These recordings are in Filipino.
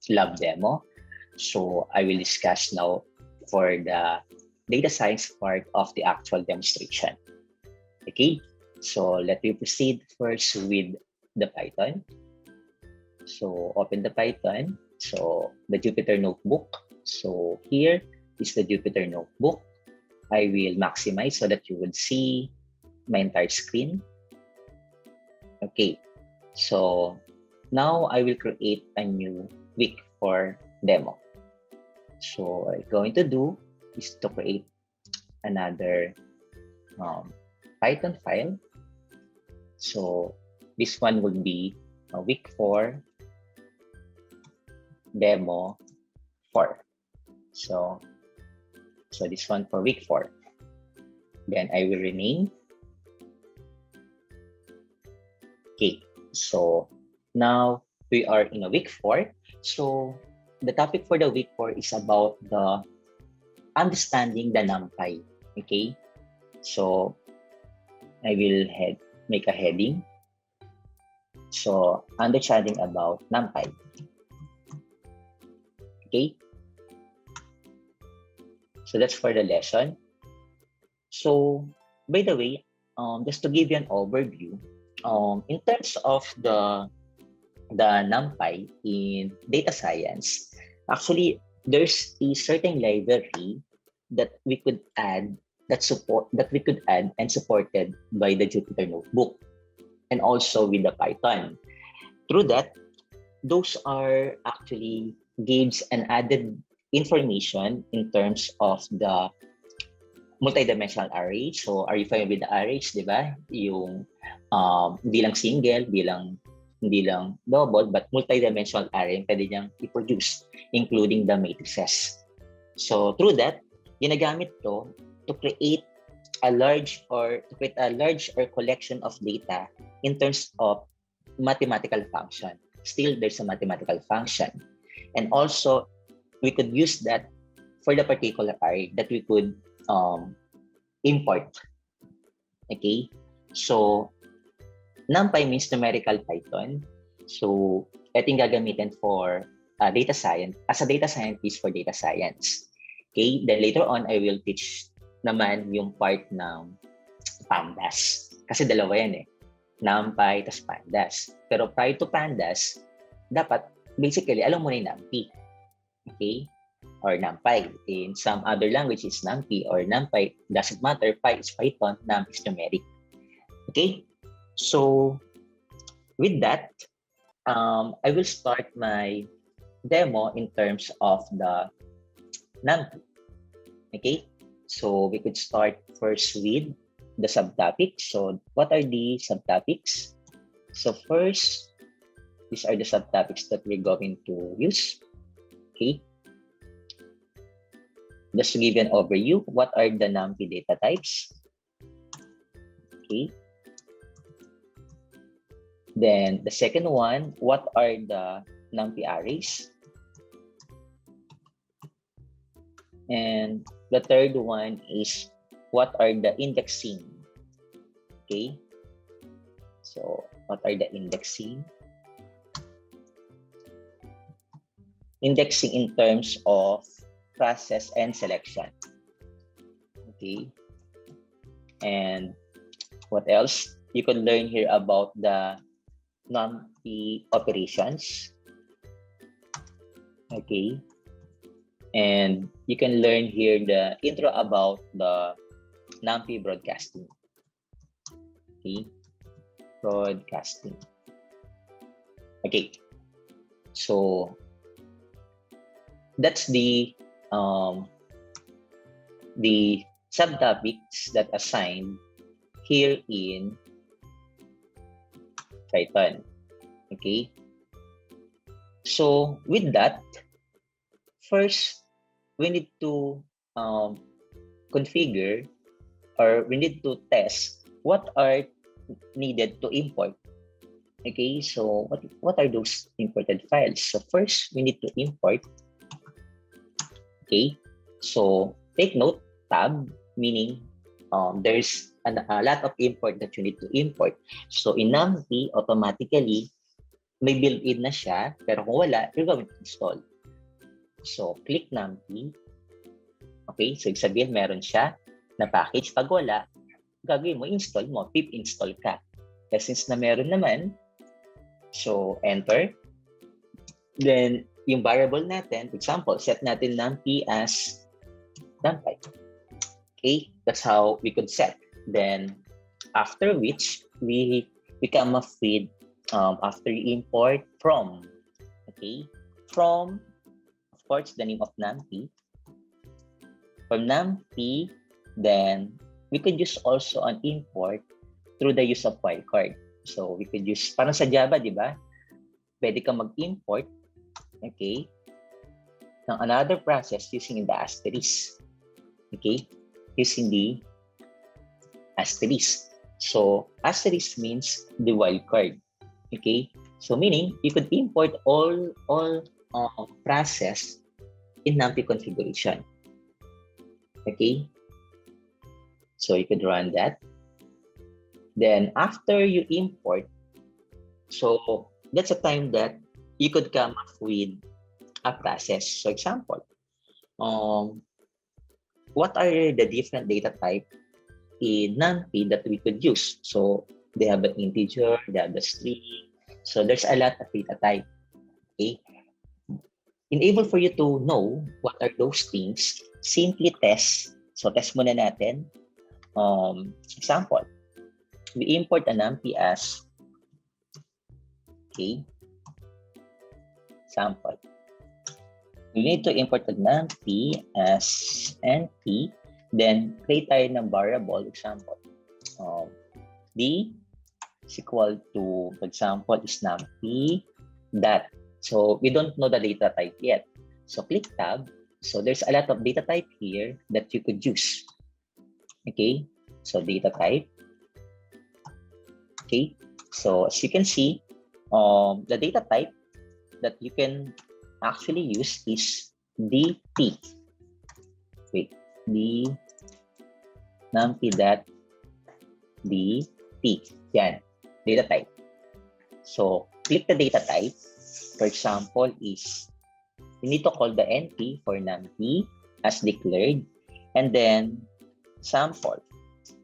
lab demo. So I will discuss now for the data science part of the actual demonstration. Okay, so let me proceed first with the Python. So open the Python. So the Jupyter Notebook. So here is the Jupyter Notebook. I will maximize so that you would see my entire screen. Okay, so now I will create a new week for demo. So what I'm going to do is to create another Python file. So this one would be a week 4 demo 4. So this one for week 4. Then I will rename. Okay, so now we are in a week 4. So the topic for the week 4 is about the understanding the NumPy. Okay, so I will make a heading. So understanding about NumPy. Okay, so that's for the lesson. So by the way, just to give you an overview, in terms of the NumPy in data science, actually there's a certain library that we could add and supported by the Jupyter Notebook and also with the Python. Through that, those are actually gives an added information in terms of the multidimensional array. So are you familiar with the arrays, di ba? Yung hindi lang single, hindi lang double, but multidimensional array pwede niyang i-produce, including the matrices. So through that, ginagamit to create a large or collection of data in terms of mathematical function. Still, there's a mathematical function. And also, we could use that for the particular array that we could import. Okay, so NumPy means numerical Python. So ito yung gagamitin for data science, as a data scientist for data science. Okay, then later on, I will teach naman yung part ng pandas. Kasi dalawa yan eh. NumPy, tas pandas. Pero prior to pandas, dapat, basically, alam mo na yung NumPy. Okay? Or NumPy. In some other language, it's NumPy or NumPy. Doesn't matter. Py is Python. Num is numeric. Okay? So, with that, I will start my demo in terms of the NumPy. Okay? So, we could start first with the subtopics. So, what are the subtopics? So, first, these are the subtopics that we're going to use. Okay? Just to give you an overview, what are the NumPy data types? Okay. Then the second one, what are the NumPy arrays? And the third one is what are the indexing? Okay. So what are the indexing? Indexing in terms of process and selection. Okay. And what else? You can learn here about the NumPy operations. Okay. And you can learn here the intro about the NumPy broadcasting. Okay. Broadcasting. Okay. So that's the subtopics that assigned here in Python. Okay. So with that, first we need to configure, or we need to test what are needed to import. Okay, so what are those imported files? So first we need to import. Okay, so take note, tab, meaning there's a lot of import that you need to import. So in NumPy, automatically, may built-in na siya, pero kung wala, you're going to install. So, click numpy. Okay, so sabihin meron siya na package. Pag wala, gagawin mo, install mo, pip install ka. Kasi since na meron naman, so enter. Then, yung variable natin, for example, set natin numpy as numpy. Okay, that's how we could set. Then, after which, we come up with, after you import from, okay, from, of course, the name of numpy. From numpy, then we could use also an import through the use of wildcard. So we could use, parang sa Java, di ba? Pwede ka mag-import, okay, ng another process using the asterisk. Okay, using the asterisk. So asterisk means the wildcard. Okay, so meaning you could import all process in numpy configuration. Okay, so you could run that. Then after you import, so that's a time that you could come up with a process. So example, what are the different data type in numpy that we could use? So they have an integer, they have a string. So there's a lot of data type. Okay, enable for you to know what are those things, simply test. So test muna natin. Example, we import a numpy as, okay, sample. We need to import a numpy as np, then create tayo ng variable, example. D is equal to, for example, is numpy dot. So we don't know the data type yet. So click tab. So there's a lot of data type here that you could use. Okay, so data type. Okay, so as you can see, the data type that you can actually use is dt. Wait, the numpy dot dt. Yan, data type. So click the data type. For example, is you need to call the np for numpy as declared, and then sample.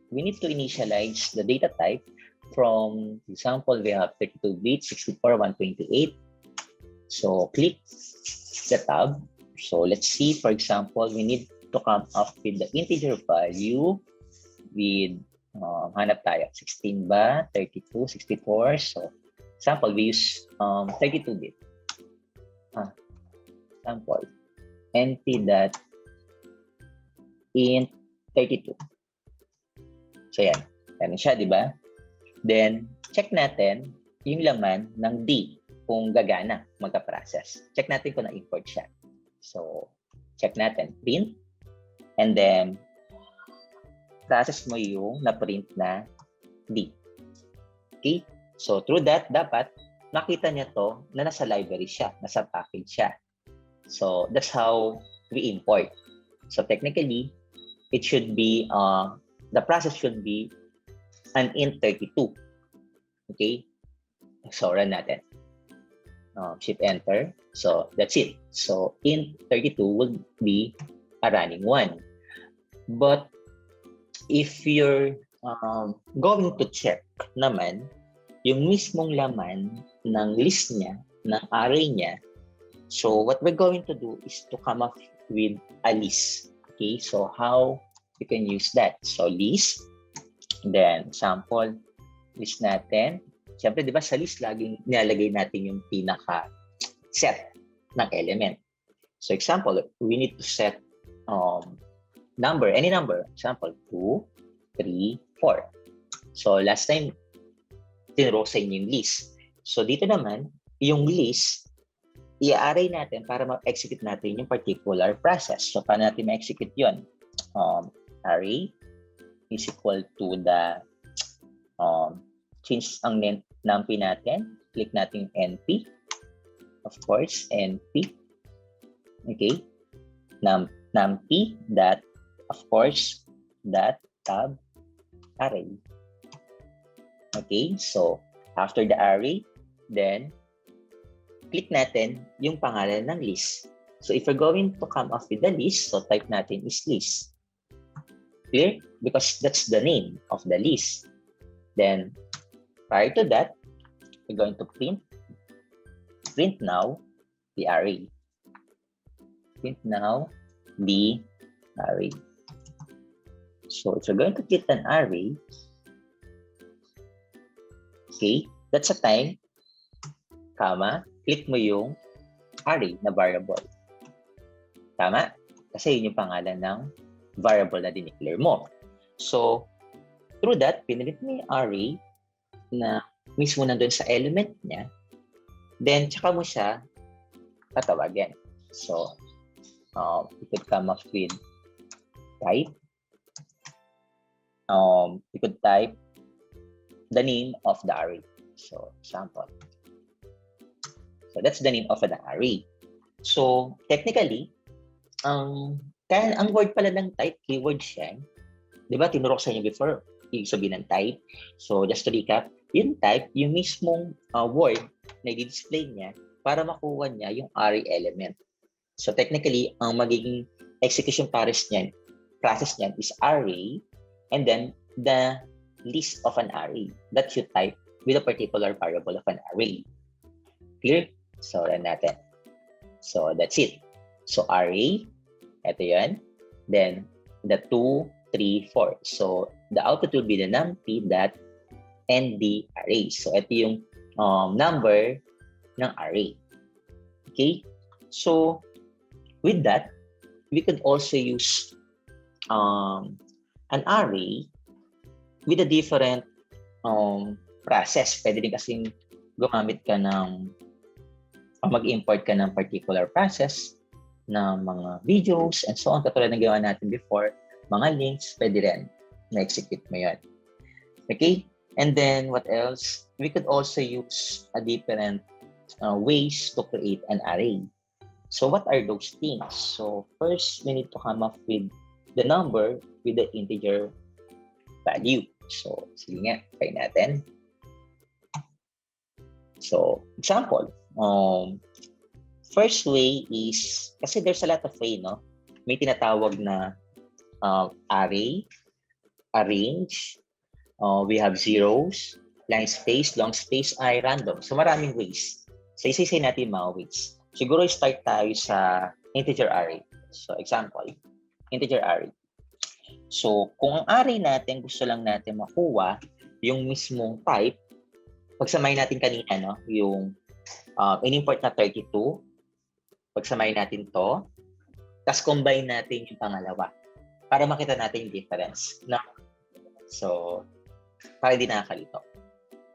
We need to initialize the data type from, example, we have 32-bit, 64, 128. So click the tab. So let's see, for example, we need to come up with the integer value with, hanap tayo, 16 ba, 32, 64. So sample, we use 32-bit. Sample, np dot int 32. So yan, yan siya, di ba? Then, check natin yung laman ng D kung gagana magka-process. Check natin kung na-import siya. So, check natin, print, and then, process mo yung na-print na D. Okay? So, through that, dapat makita niya to na nasa library siya, nasa package siya. So, that's how we import. So, technically, it should be, the process should be an int32. Okay? So, run natin. Shift enter. So, that's it. So, int32 will be a running one. But, if you're going to check naman yung mismong laman ng list niya, ng array niya, so what we're going to do is to come up with a list. Okay, so how you can use that? So list, then sample list natin. Siyempre, di ba sa list laging nilalagay natin yung pinaka set ng element. So example, we need to set number, any number. Example, 2, 3, 4. So last time, tinuro sa inyo yung list. So dito naman, yung list, i-array natin para ma-execute natin yung particular process. So paano natin ma-execute yun? Array is equal to the change ang numpy natin. Click natin yung np. Of course, np. Okay. Numpy that, of course, that tab array. Okay. So after the array, then click natin yung pangalan ng list. So if we're going to come up with the list, so type natin is list. Clear? Because that's the name of the list. Then, prior to that, we're going to print now the array. Print now the array. So if you're going to print an array, okay, that's a time, comma, click mo yung array na variable. Tama? Kasi yun yung pangalan ng variable na dineclare mo. So, through that, pinilip mo yung array na mismo nandun sa element niya, then tsaka mo siya tatawagin. So, you could come up with type. You could type the name of the array. So, example. So, that's the name of the array. So, technically, kaya ang word pala ng type, keyword siya. Di ba, tinuro ko sa inyo before, yung sabihin ng type. So, just to recap, yung type, yung mismong word na i-display niya para makuha niya yung array element. So, technically, ang magiging execution process niyan is array, and then the list of an array that you type with a particular variable of an array. Clear? So, run natin. So, that's it. So, array, ito yan. Then, the 2, 3, 4. So, the output will be the numpy that and the array. So, ito yung number ng array. Okay? So, with that, we could also use an array with a different process. Pwede din kasing gumamit ka ng mag-import ka ng particular process ng mga videos and so on. Katulad ng gawa natin before, mga links, pwede rin na-execute mo yun. Okay? And then, what else? We could also use a different ways to create an array. So, what are those things? So, first, we need to come up with the number with the integer value. So, sige nga, try natin. So, example, first way is, kasi there's a lot of way, no? May tinatawag na array, arrange, we have zeros, line space, long space, ay random. So, maraming ways. So, isa-isa natin mga ways. Siguro, start tayo sa integer array. So, example, integer array. So, kung ang array natin, gusto lang natin makuha yung mismong type, pagsamahin natin kanina, no? Yung in-import na 32, pagsamahin natin to, tapos combine natin yung pangalawa para makita natin yung difference. No? So, para hindi nakakalito.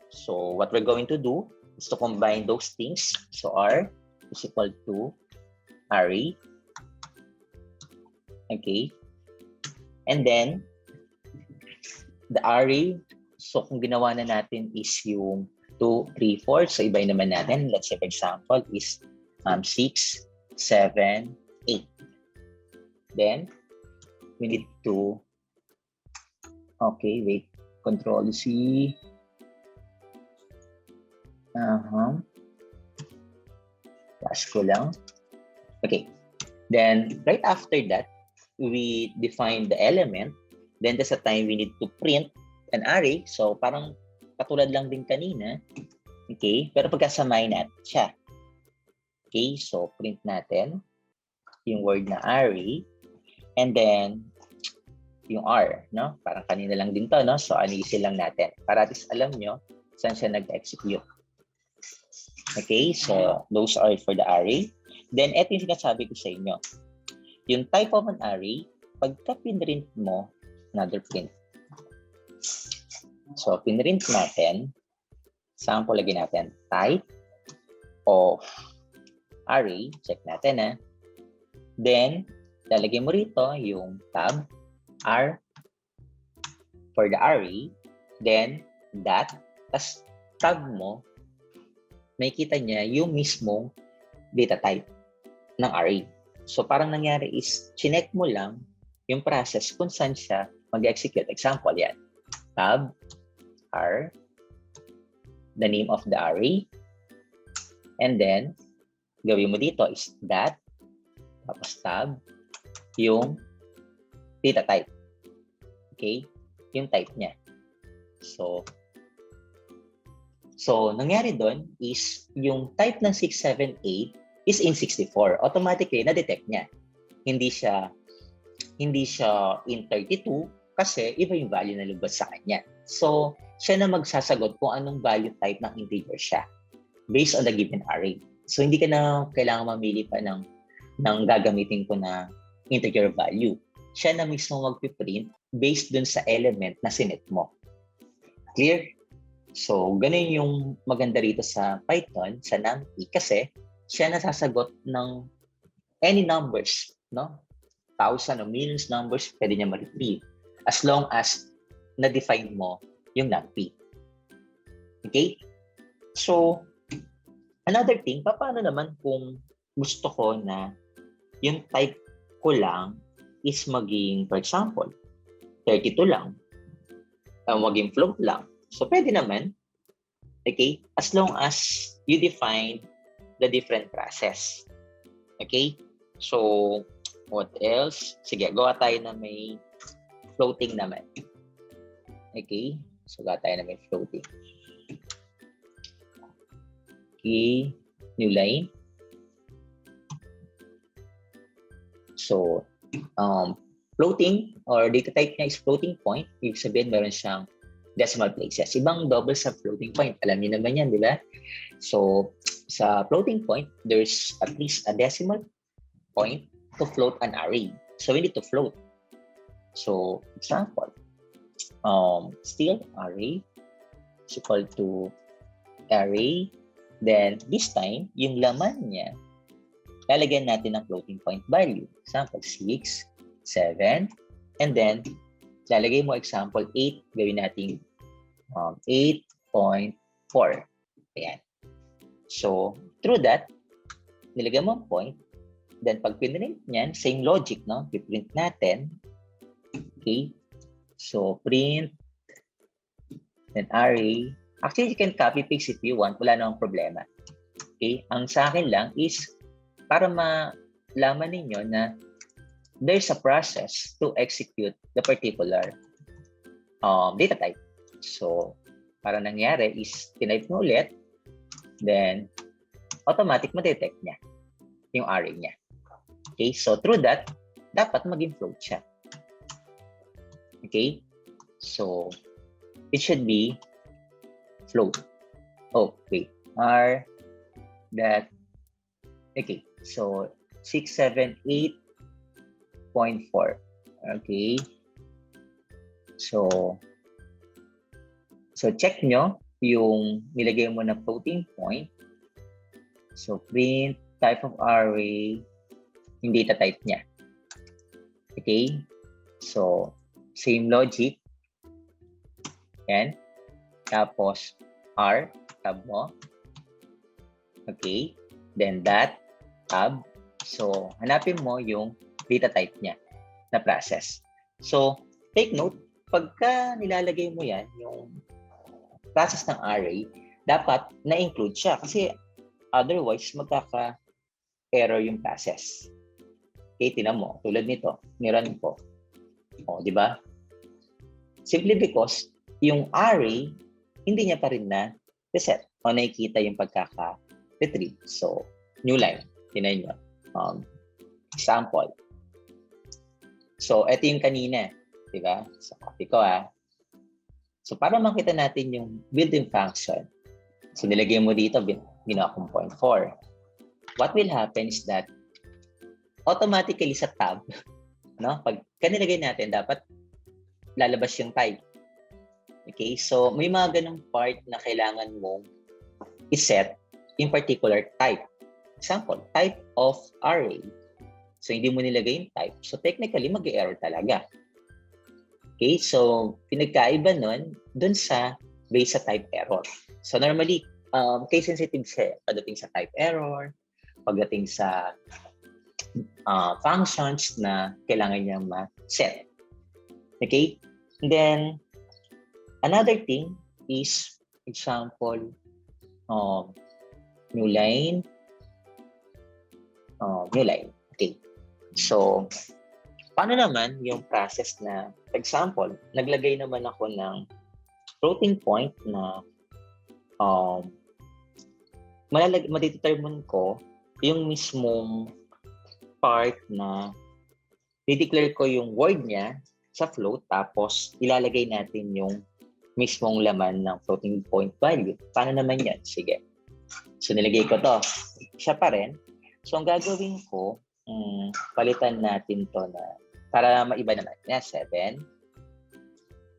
So, what we're going to do is to combine those things. So, R is equal to array. Okay. And then, the array, so kung ginawa na natin is yung 2, 3, 4. So, iba naman natin. Let's say, for example, is 6, 7, 8. Then, we need to, okay, wait. Control C. Task ko lang. Okay. Then, right after that, we define the element. Then, that's the time we need to print an array. So, parang katulad lang din kanina. Okay? Pero pagkasamahin natin siya. Okay? So, print natin yung word na array. And then, yung R, no? Parang kanina lang din to, no? So, anisin lang natin. Para at least alam nyo saan siya nag-execute. Okay? So, those are for the array. Then, eto yung sinasabi ko sa inyo. Yung type of an array, pagka pinrint mo, another print. So, pinrint natin, sample lagi natin, type of array, check natin ha. Then, lalagay mo rito yung tab, R for the array, then that, tas tab mo, makikita niya yung mismong data type ng array. So, parang nangyari is, chinek mo lang yung process kung saan siya mag-execute. Example, yan. Tab, R, the name of the array, and then, gawin mo dito is that, tapos tab, yung data type. Okay? Yung type niya. So nangyari doon is yung type ng 678 is in 64. Automatically, na-detect niya. Hindi siya in 32 kasi iba yung value na lumabas sa kanya. So, siya na magsasagot kung anong value type ng integer siya based on the given array. So, hindi ka na kailangan mamili pa ng gagamitin ko na integer value. Siya na mismo magpiprint based dun sa element na sinet mo. Clear? So, ganun yung maganda rito sa Python, sa NumPy, kasi siya nasasagot ng any numbers, no? 1,000 o millions numbers, pwede niya ma-retrieve as long as na-define mo yung NumPy. Okay? So, another thing, paano naman kung gusto ko na yung type ko lang is maging, for example, 32 lang, maging float lang. So, pwede naman, okay, as long as you define the different process. Okay? So, what else? Sige, gawa tayo na may floating naman. Okay? So, gawa tayo na may floating. Okay. New line. So, floating or data type niya is floating point. Ibig sabihin, meron siyang decimal places. Ibang double sa floating point. Alam niyo naman yan, di ba? So, sa floating point, there's at least a decimal point to float an array. So, we need to float. So, example, still array is equal to array. Then, this time, yung laman niya, lalagyan natin ng floating point value. Example, 6, 7, and then, lalagay mo example 8, gawin natin 8.4. Ayan. So, through that, nilagay mo ang point. Then, pag pinrint niyan, same logic, no? Piprint natin. Okay. So, print, then array. Actually, you can copy-paste if you want. Wala namang problema. Okay. Ang sa akin lang is, para malaman ninyo na there's a process to execute the particular data type. So, para nangyari is, tinype mo ulit, then, automatic ma-detect niya yung array niya. Okay, so through that, dapat maging float siya. Okay, so, it should be float. Oh, wait, okay, so, 678.4. Okay, so check nyo yung nilagay mo na floating point. So, print type of array, yung data type niya. Okay? So, same logic. Yan. Tapos, R, tab mo. Okay? Then that, tab. So, hanapin mo yung data type niya na process. So, take note, pagka nilalagay mo yan, yung process ng array, dapat na-include siya kasi otherwise magkaka-error yung process. Okay, tinan mo, tulad nito, ni-run ko. O, di ba? Simply because yung array, hindi niya pa rin na reset o nakikita yung pagkaka-retrieve. So, new line, tinan nyo. Example. So, ito yung kanina, di ba? So, copy ko So, para makita natin yung built-in function, so nilagay mo dito, ginawa kong 0.4. What will happen is that automatically sa tab, no? Pag kanilagay natin, dapat lalabas yung type. Okay? So, may mga ganong part na kailangan mong iset in particular type. Example, type of array. So, hindi mo nilagay yung type. So, technically, mag-error talaga. Okay, so pinagkaiba nun dun sa based sa type error. So normally, case sensitive siya pagdating sa type error, pagdating sa functions na kailangan niyang ma-set. Okay? And then, another thing is, example, new line, new line. Okay. So, paano naman yung process na, for example, naglagay naman ako ng floating point na madidetermine ko yung mismong part na i-declare ko yung word niya sa float, tapos ilalagay natin yung mismong laman ng floating point value. Paano naman yan? Sige. So, nilagay ko to. Siya pa rin. So, ang gagawin ko, palitan natin to na para maiba naman. Yan, 7,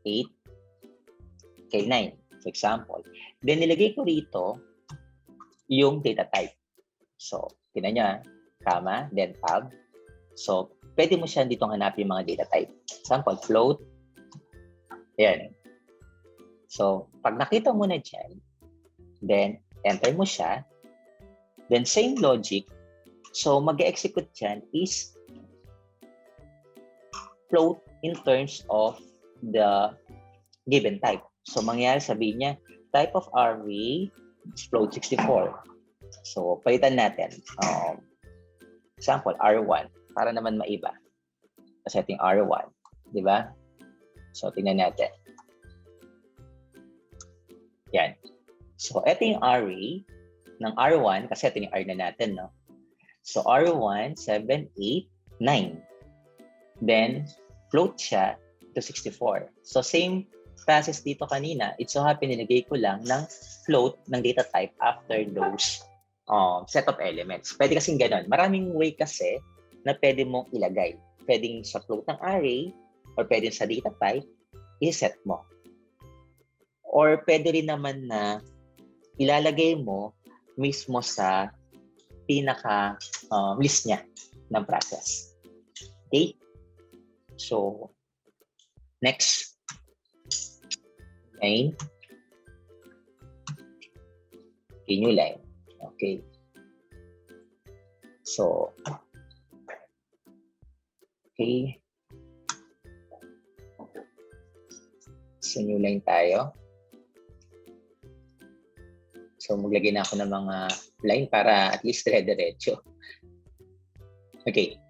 8, okay, 9, for example. Then, nilagay ko rito yung data type. So, tingnan nyo, comma, then tab. So, pwede mo siya dito hanapin yung mga data type. Example, float. Ayan. So, pag nakita mo na dyan, then, enter mo siya. Then, same logic. So, mag-execute dyan is float in terms of the given type. So, mangyari, sabihin niya, type of array is float 64. So, palitan natin. Example, R1. Para naman maiba. Kasi ating R1. Di ba? So, tingnan natin. Yan. So, ito yung array ng R1. Kasi ito yung R na natin, no? So, R1, 7, 8, 9. Then, float siya to 64. So, same process dito kanina. It's so happy nilagay ko lang ng float ng data type after those set of elements. Pwede kasing ganon. Maraming way kasi na pwede mong ilagay. Pwedeng sa float ng array or pwedeng sa data type, i-set mo. Or pwede rin naman na ilalagay mo mismo sa pinaka list niya ng process. Okay? So, next. Line. Okay, new line. Okay. So, okay. So, new line tayo. So, maglagay na ako ng mga line para at least dire-diretso. Okay.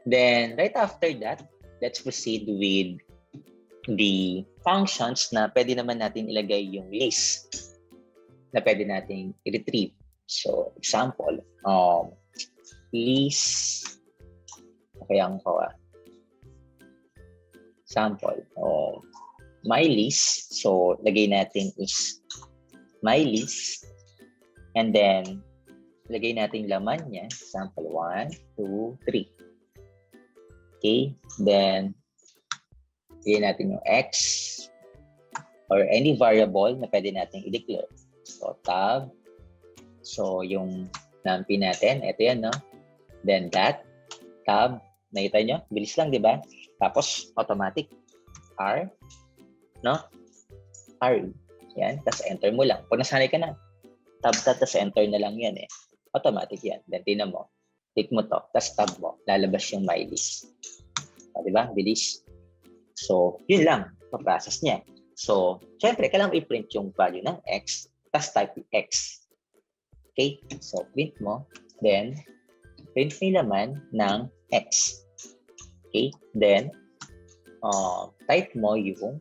Then, right after that, let's proceed with the functions na pwede naman natin ilagay yung list na pwede natin i-retrieve. So, example, list, okay ang ko example, my list. So, lagay natin is my list. And then, lagay natin laman niya. Example, 1, 2, 3. Okay. Then, lagay natin yung x or any variable na pwede natin i-declare. So, tab. So, yung numpy natin, ito yan, no? Then, that, tab. Nakita nyo? Bilis lang, di ba? Tapos, automatic. R, no? R. Yan. Tapos, enter mo lang. Pag nasanay ka na, tab, tapos enter na lang yan, eh. Automatic yan. Then, tingnan mo. Click mo to. Tapos, tab mo. Lalabas yung my list. O, di ba? Bilis. So, yun lang. Pa-process niya. So, syempre, kailangan i-print yung value ng x, tapos type x. Okay? So, print mo. Then, print mo yung laman ng x. Okay? Then, type mo yung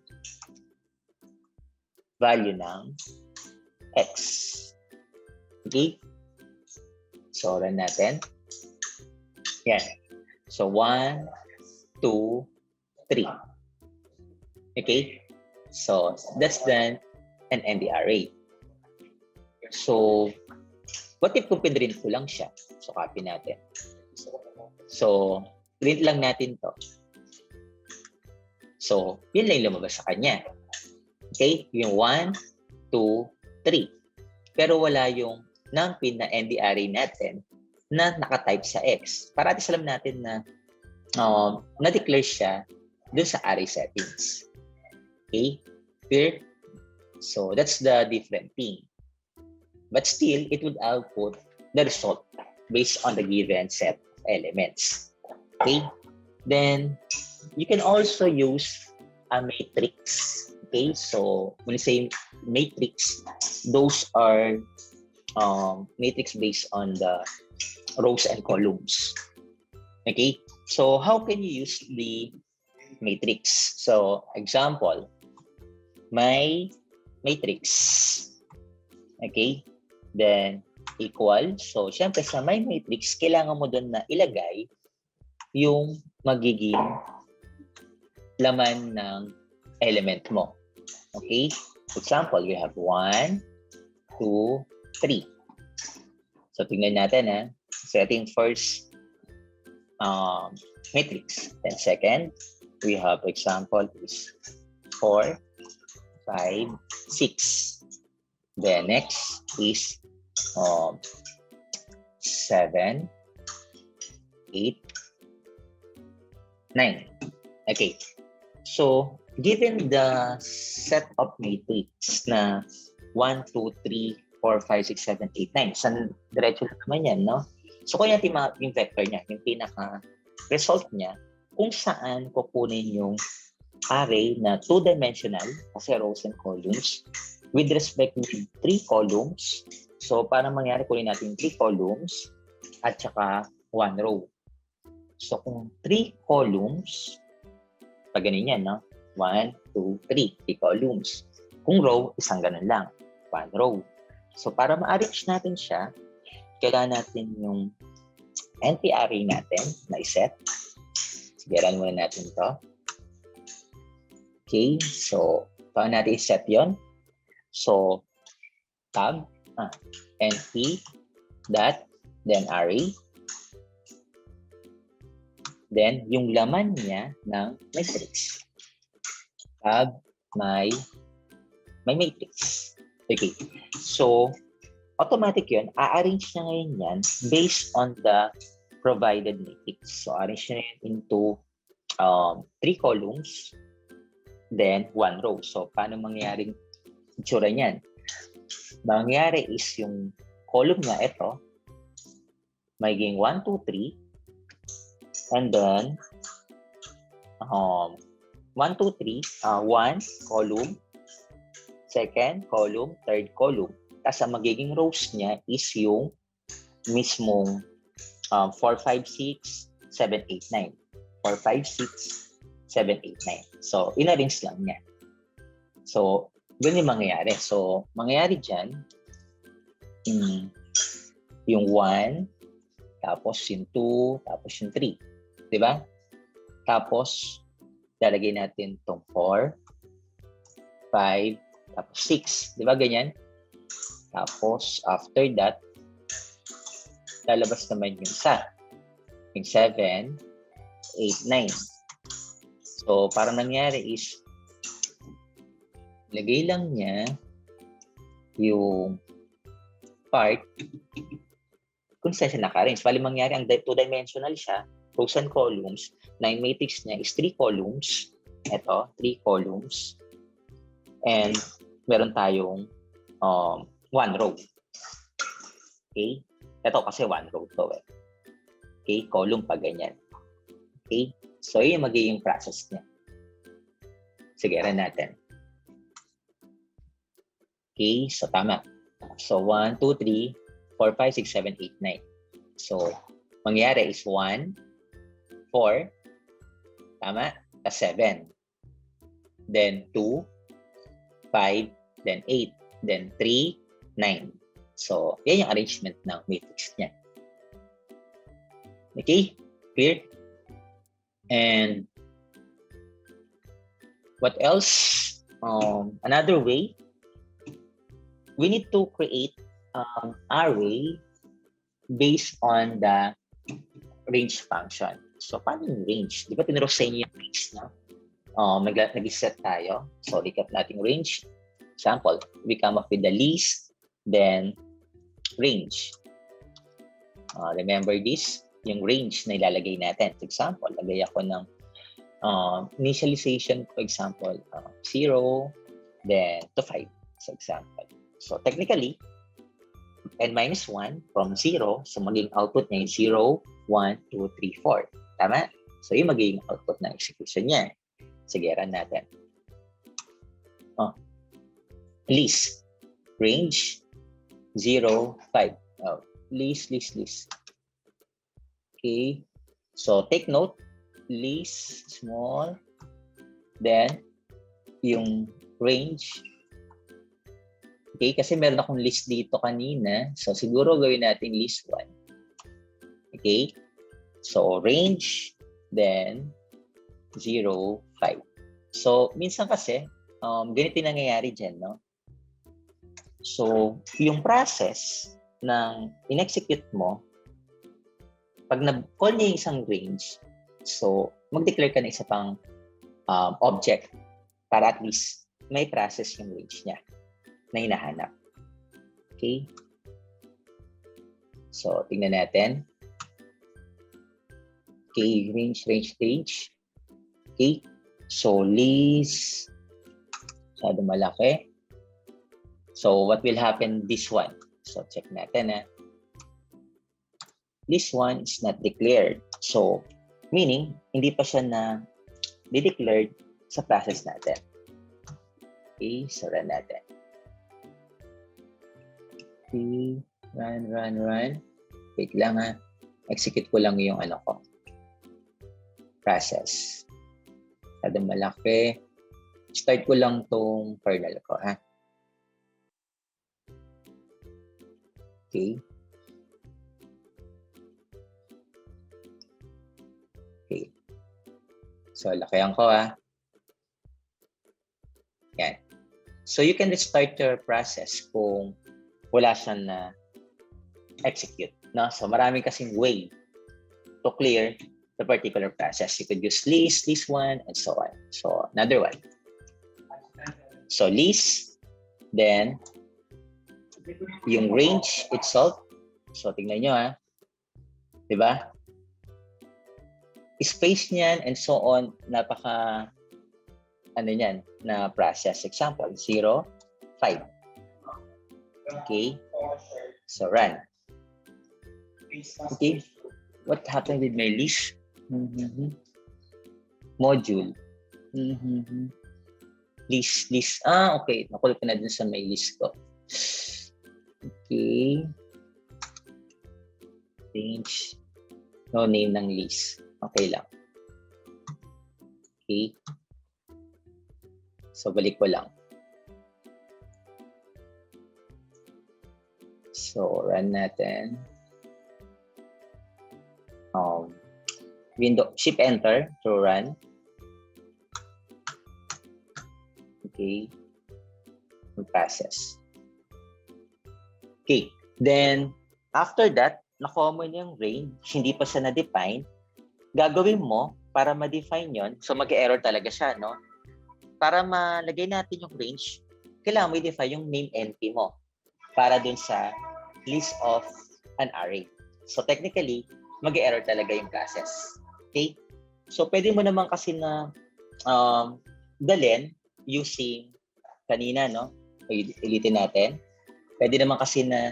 value ng x. Okay? So, run natin. Yan. So, 1, 2, 3. Okay? So, that's done and end the array. So, what if kung pinrint ko lang siya? So, copy natin. So, print lang natin to. So, yun lang lumabas sa kanya. Okay? Yung 1, 2, 3. Pero wala yung numpy na end the array natin na nakatype sa X. Para atis alam natin na na-declare siya dun sa array settings. Okay? Clear? So, that's the different thing. But still, it would output the result based on the given set of elements. Okay? Then, you can also use a matrix. Okay? So, when you say matrix, those are matrix based on the rows and columns. Okay, so how can you use the matrix? So example, my matrix. Okay, then equal. So syempre sa my matrix, kailangan mo doon na ilagay yung magiging laman ng element mo. Okay, example, we have 1, 2, 3. So tingnan natin ha. So ito yung first matrix. Then second, we have example is 4, 5, 6. Then next is 7, 8, 9. Okay. So, given the set of matrix na 1, 2, 3, 4, 5, 6, 7, 8, 9. San diretso na naman yan, no? So, kung natin yung vector niya, yung pinaka-result niya, kung saan kukunin yung array na two-dimensional, kasi rows and columns, with respect to 3 columns. So, para mangyari, kunin natin 3 columns at saka 1 row. So, kung 3 columns, pag ganun yan, no? 1, 2, 3, 3 columns. Kung row, isang ganun lang, 1 row. So, para ma-arrange natin siya, kailangan natin yung NP array natin na iset. Sige, run muna natin to. Okay, so, paano natin iset yon? So, tab, NP, dot, then array. Then, yung laman niya ng matrix. Tab, my matrix. Okay. So, automatic yun. A-arrange na ngayon yan based on the provided matrix. So, arrange na yun into 3 columns, then 1 row. So, paano mangyaring itsura niyan? Mangyari is yung column niya, ito, magiging 1, 2, 3, and then 1, 2, 3, 1 column, second column, third column. Tapos ang magiging rows niya is yung mismong 4, 5, 6, 7, 8, 9. 4, 5, 6, 7, 8, 9. So, in-arrange lang niya. So, ganun yung mangyayari. So, mangyayari dyan, yung 1, tapos yung 2, tapos yung 3. Diba? Tapos, lalagay natin itong 4, 5, tapos 6. Diba ganyan? Tapos, after that, lalabas naman yung isa. Yung 7, 8, 9. So, parang nangyari is, lagay lang niya yung part kung saan siya naka-arrange. Bali mangyari, ang two-dimensional siya, rows and columns, na yung matrix niya is 3 columns. Ito, 3 columns. And meron tayong 1 row. Okay? Ito kasi 1 row to eh. Okay? Column pa ganyan. Okay? So, yun yung magiging process niya. Sige, run natin. Okay, so tama. So 1, 2, 3, 4, 5, 6, 7, 8, 9. So, mangyari is 1, 4, tama, 7. Then 2, 5, then 8, then 3, 9. So, yan yung arrangement ng matrix niya. Okay, clear? And what else? Another way, we need to create array based on the range function. So, paano yung range? Di ba tinuro sa inyo yung range na? Nag-set tayo. So, recap natin range. Example, we come up with the least, then range. Remember this? Yung range na ilalagay natin. For example, lagay ako ng initialization, for example, 0, then to 5, for example. So, technically, n-1 from 0, so magiging output niya is 0, 1, 2, 3, 4. Tama? So, yung magiging output ng execution niya. Sige, run natin. List. Range, 0, 5. List. Okay. So, take note, list, small, then, yung range. Okay, kasi meron akong list dito kanina. So, siguro gawin natin list 1. Okay. So, range, then, 0, 5. So, minsan kasi, ganito yung nangyayari dyan, no? So, yung process ng in-execute mo, pag na-call niya yung isang range, so, mag-declare ka ng isa pang object para at least may process yung range niya na hinahanap. Okay? So, tingnan natin. Okay, range. Okay. So, list. Masyado malaki. So, what will happen this one? So, check natin. This one is not declared. So, meaning, hindi pa siya na declared sa process natin. Okay, so run natin. Okay, run. Wait lang execute ko lang yung ko. Process. Masyado malaki. Start ko lang tong kernel ko, Okay. Okay. So, lakihan ko, Yan. So, you can restart your process kung wala siyang na execute. No? So, marami kasing way to clear the particular process. You could use list 1, and so on. So, another one. So, list, then, yung range itself. So, tingnan nyo, diba? Space niyan, and so on, napaka, niyan, na process. Example, 0, 5. Okay? So, run. Okay? What happened with my list? Module. List. Okay. Nakuha ko na din sa may list ko. Okay. Range. No name ng list. Okay lang. Okay. So, balik ko lang. So, run natin. Shift enter to run. Okay. Process. Okay. Then, after that, nakuha mo yung range, hindi pa siya na-define. Gagawin mo para ma-define yon. So, mag-error talaga siya, no? Para malagay natin yung range, kailangan mo i-define yung name NP mo para dun sa list of an array. So, technically, mag-error talaga yung process. Okay? So, pwede mo naman kasi na dalhin using kanina, no? Ulitin natin. Pwede naman kasi na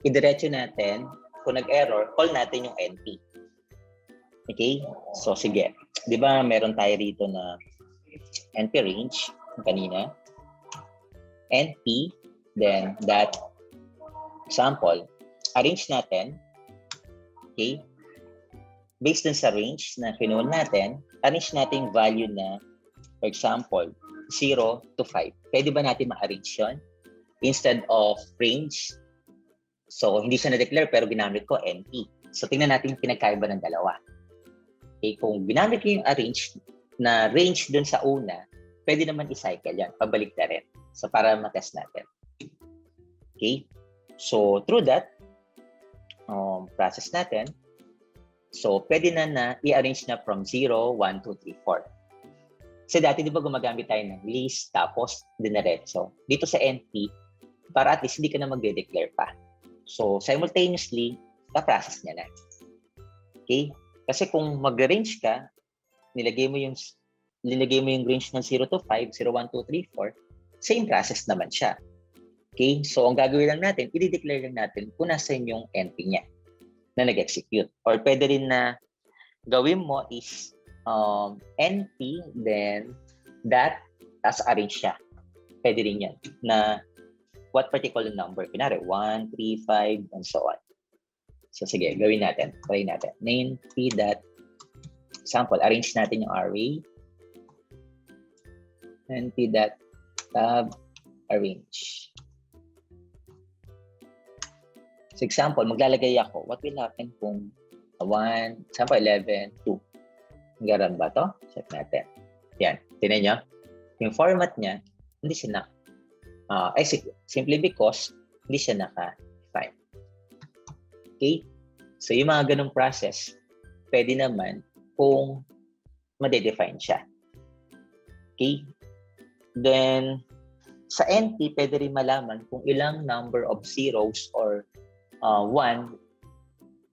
idiretso natin, kung nag-error, call natin yung NP. Okay? So, sige. Di ba meron tayo rito na NP range, kanina. NP, then that sample. Arrange natin. Okay? Based dun sa range na kinuha natin, arrange natin yung value na, for example, 0 to 5. Pwede ba natin ma-arrange yun? Instead of range, so hindi siya na-declare pero ginamit ko NP. So tingnan natin yung pinagkaiba ng dalawa. Okay, kung ginamit ko yung arrange na range dun sa una, pwede naman i-cycle yan, pabalik na rin. So para matest natin. Okay, so through that, process natin. So pwede na i-arrange na from 0, 1, 2, 3, 4. Kasi dati di ba gumagamit tayo ng list tapos dinaretso. Dito sa NP, para at least hindi ka na magde-declare pa. So simultaneously, na-process niya na. Okay? Kasi kung mag-range ka, nilagay mo yung range ng 0 to 5, 0, 1, 2, 3, 4, same process naman siya. Okay? So ang gagawin lang natin, i-declare lang natin kung nasan yung NP niya na nag-execute. Or pwede rin na gawin mo is NP, then that, tas arrange siya. Pwede rin yan. Na what particular number. Kunwari, 1, 3, 5, and so on. So sige, gawin natin. Try natin. Name p dot example, arrange natin yung array. np dot tab arrange. So example, maglalagay ako. What will happen kung 1, example 11, 2. Garan ba to? Check natin. Yan. Tingnan nyo. Yung format niya, hindi siya execute. Simply because hindi siya naka-define. Okay? So yung mga ganong process, pwede naman kung ma-define siya. Okay? Then, sa NP, pwede rin malaman kung ilang number of zeros or 1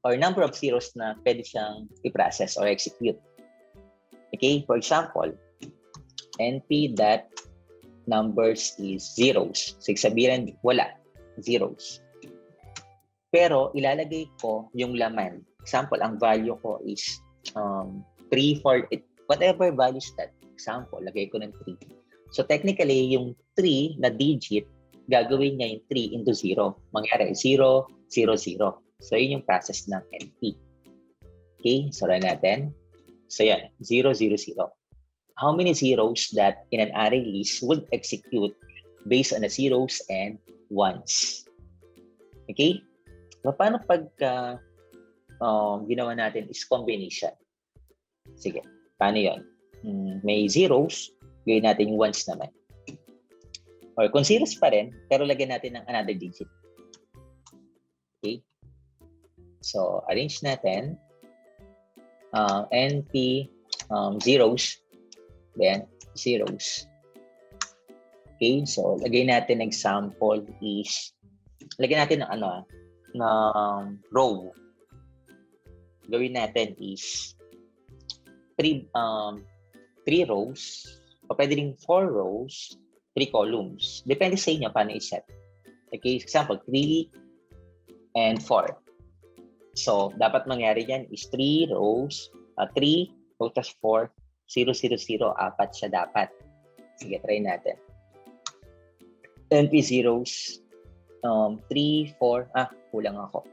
or number of zeros na pwede siyang i-process or execute. Okay? For example, NP dot numbers is zeros. So, sabihin, wala. Zeros. Pero, ilalagay ko yung laman. Example, ang value ko is 3, 4, whatever values that. Example, lagay ko ng 3. So, technically, yung 3 na digit, gagawin niya yung 3 into 0. Mangyari, 0, 0, 0. So, yun yung process ng NP. Okay? So, run natin. So, yan. 0, 0, 0. How many zeros that in an array list would execute based on the zeros and ones? Okay? Paano pag ginawa natin is combination? Sige. Paano yun? May zeros, gawin natin yung ones naman. Or kung zeros pa rin, pero lagyan natin ng another digit. Okay? So, arrange natin. NP zeros. Then, zeros. Okay? So, lagay natin example is, lagyan natin ng ng row. Gawin natin is 3 rows, o pwede rin 4 rows, 3 columns. Depende sa inyo paano i-set. Okay, example, 3 and 4. So, dapat mangyari yan is 3 rows, 3 plus 4, 0, 0, 0, 4 siya dapat. Sige, try natin. NP zeros, 3, 4, kulang ako.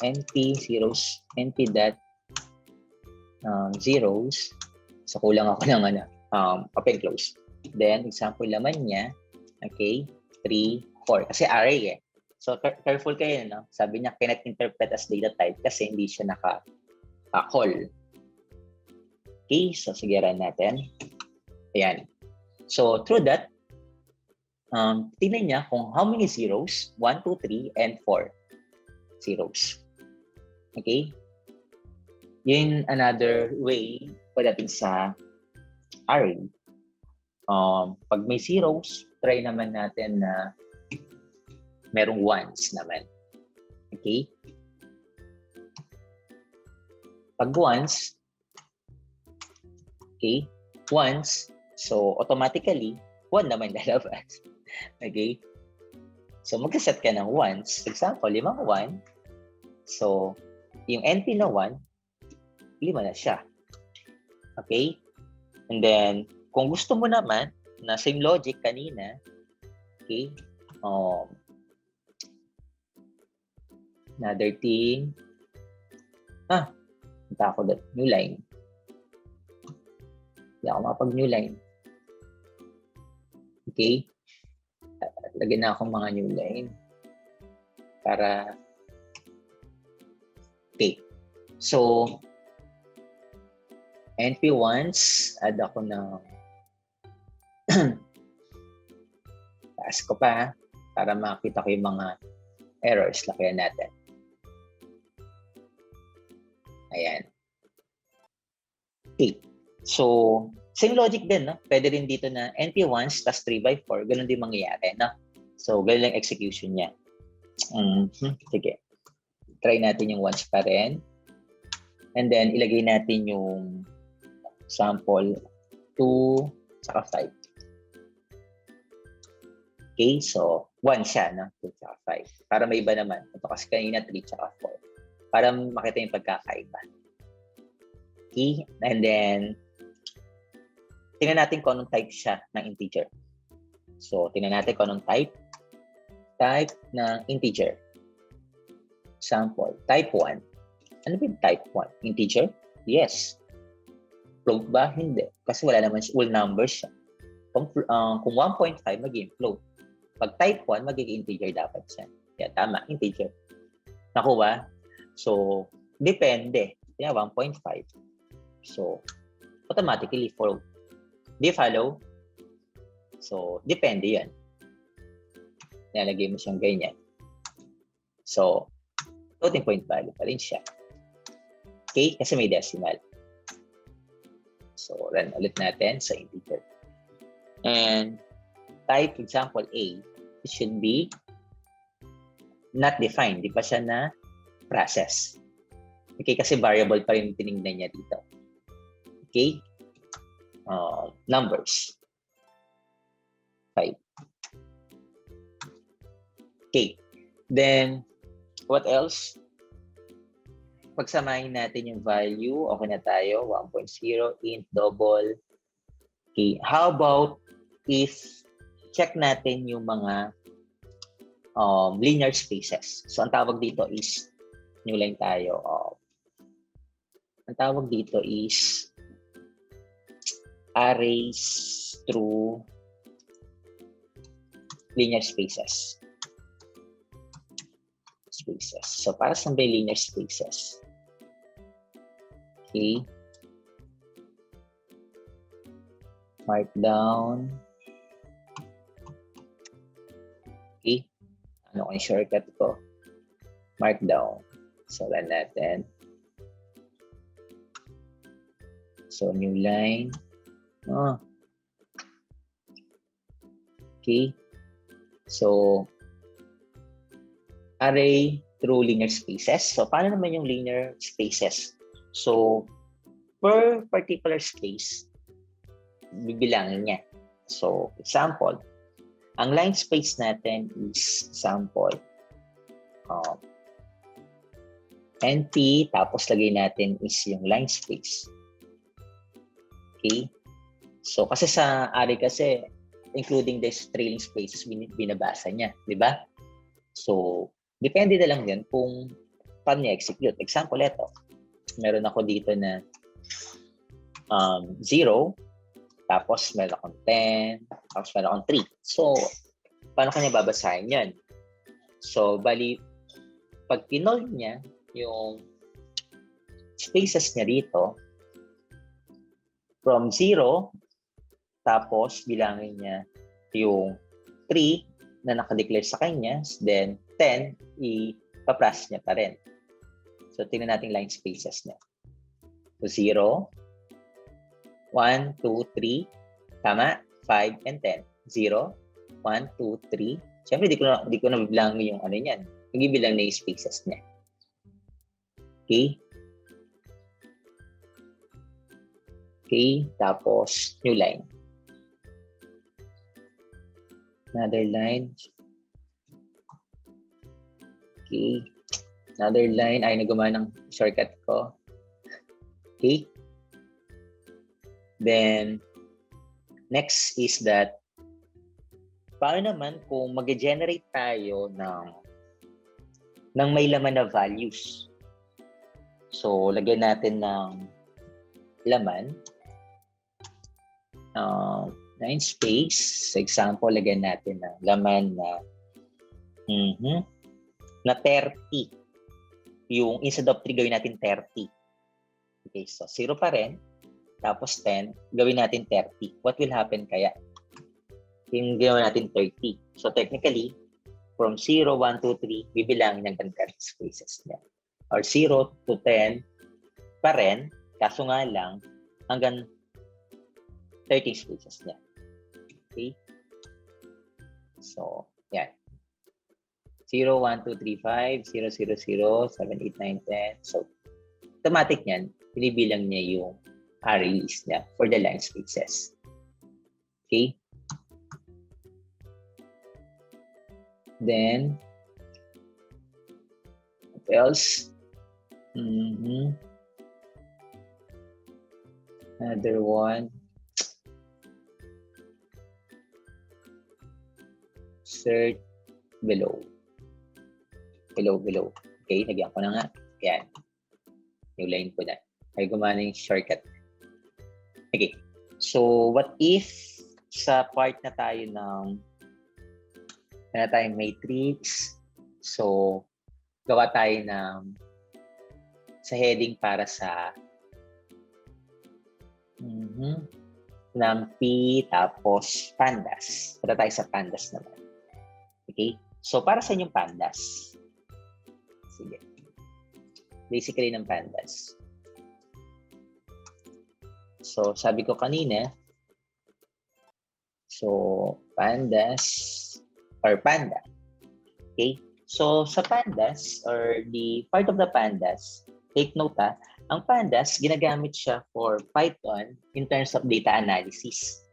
NP zeros, NP dot zeros. So, kulang ako ng open close. Then, example laman niya, okay, 3, 4. Kasi array eh. So, careful kayo, no? Sabi niya, cannot interpret as data type kasi hindi siya naka-call. Okay, so sige, run natin. Ayan. So, through that, tingnan niya kung how many zeros, 1, 2, 3, and 4 zeros. Okay? Yun another way pagdating sa array. Pag may zeros, try naman natin na merong ones naman. Okay? Pag ones, okay, ones, so automatically, 1 naman lalabas. Okay? So, mag-set ka ng ones. Example, 5 1. So, yung NP na 1, 5 na siya. Okay? And then, kung gusto mo naman, na same logic kanina, okay, another thing, punta ako doon, new line. Hindi ako makapag-new line. Okay? Lagyan na akong mga new line. Para, okay. So, NP once, add ako ng taas ko pa para makita ko yung mga errors. Lakayan natin. Ayan. Okay. So, same logic din, no? Pwede rin dito na NP once plus 3/4. Ganun din mangyayari, no? So, ganun lang execution niya. Sige. Try natin yung once pa rin. And then, ilagay natin yung sample 2 saka 5. Okay, so 1 siya, no? 2 saka 5. Para may iba naman. Ito kasi kanina 3 saka 4. Para makita yung pagkakaiba. Okay, and then tingnan natin kung anong type siya ng integer. So, tingnan natin kung anong type ng integer. Example, type 1. Ano ba yung type 1? Integer? Yes. Float ba? Hindi. Kasi wala naman whole numbers siya. Kung 1.5, magiging float. Pag type 1, magiging integer dapat siya. Yeah, tama, integer. Nakuha? So, depende. Kaya 1.5. So, automatically float. Do you follow? So, depende yan. Nalagay mo siyang ganyan. So, floating point value pa rin siya. Okay? Kasi may decimal. So, run ulit natin sa integer. And type, example, A, it should be not defined. Di pa siya na process. Okay? Kasi variable pa rin tinignan niya dito. Okay? Numbers. 5. Okay. Then, what else? Pagsamahin natin yung value. Okay na tayo. 1.0, int, double. Okay. How about if check natin yung mga linear spaces. So, ang tawag dito is, new line tayo. Ang tawag dito is arrays through linear spaces. So, para sa may linear spaces. Okay. Markdown. Okay. Ano yung shortcut ko? Markdown. So, run natin. So, new line. Okay. So, array through linear spaces. So, paano naman yung linear spaces? So, per particular space, bibilangin niya. So, example, ang line space natin is example, NP, tapos lagay natin is yung line space. Okay? So, kasi sa array kasi, including the trailing spaces, binabasa niya. Di ba? So, depende na lang yan kung paano niya execute. Example, ito. Meron ako dito na 0, tapos meron akong 10, tapos meron akong 3. So, paano kanya babasahin yan? So, bali, pag pinol niya yung spaces niya dito, from 0, tapos bilangin niya yung 3 na nakadeclare sa kanya, then 10, ipaprocess niya pa rin. So, tingnan natin line spaces niya. So, 0, 1, 2, 3, tama? 5, and 10. 0, 1, 2, 3. Siyempre, di ko na bilang yung ano niyan. Nag-ibilang na yung spaces niya. Okay? Okay, tapos new line. Another line. Okay. Another line. Ay, nagawa ng shortcut ko. Okay. Then, next is that, paano naman kung mag-generate tayo ng may laman na values? So, lagyan natin ng laman. Line space. Sa example, lagyan natin ng laman na na 30. Yung instead of 3, gawin natin 30. Okay, so 0 pa rin. Tapos 10, gawin natin 30. What will happen kaya? Yung gawin natin 30. So technically, from 0, 1, 2, 3, bibilangin ng ganun spaces niya. Or 0 to 10 pa rin, kaso nga lang, hanggang 30 spaces niya. Okay? So, yan. 0, 1, 2, 3, 5, 0, 0, 0, 7, 8, 9, 10. So, automatic niyan, binibilang niya yung arrays niya for the line spaces. Okay? Then, what else? Another one. Search below. Below. Okay, lagyan ko na nga. Yan. Yung line ko na. Ay gumana yung shortcut. Okay. So, what if sa part na tayo ng tayong matrix. So, gawa tayo ng sa heading para sa NumPy, tapos pandas. Punta tayo sa pandas naman. Okay? So, para sa inyong pandas. Sige. Basically ng pandas. So, sabi ko kanina, so, pandas or panda. Okay? So, sa pandas or the part of the pandas, take note ang pandas, ginagamit siya for Python in terms of data analysis.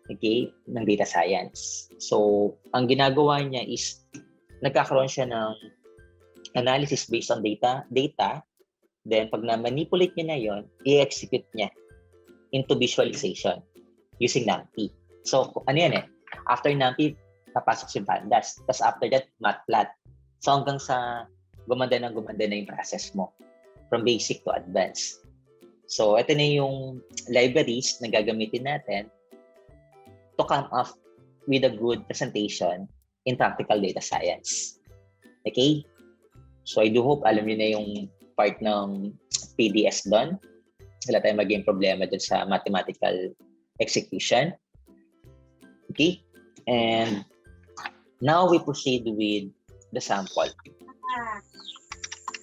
Okay? Ng data science. So, ang ginagawa niya is nagkakaroon siya ng analysis based on data. Then, pag na-manipulate niya na yon, i-execute niya into visualization using NumPy. So, ano yan after NumPy, papasok si pandas. Tapos after that, matplotlib. So, hanggang sa gumanda na yung process mo from basic to advanced. So, ito na yung libraries na gagamitin natin to come up with a good presentation in practical data science. Okay? So, I do hope alam niyo na yung part ng PDS doon. Wala tayong maging problema doon sa mathematical execution. Okay? And now we proceed with the sample.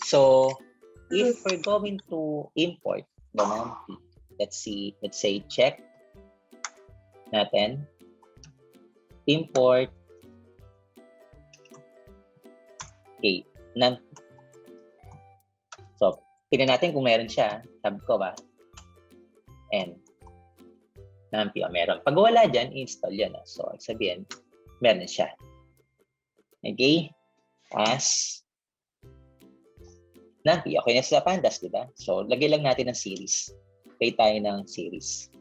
So, if we're going to import the NumPy, let's say check natin, import, okay, NumPy. So, tingnan natin kung meron siya. Sabi ko ba? And NumPy, meron. Pag wala dyan, install yan. So, sabihin, meron siya. Okay? As NumPy, okay na sa pandas, di ba? So, lagay lang natin ng series. Play tayo ng series.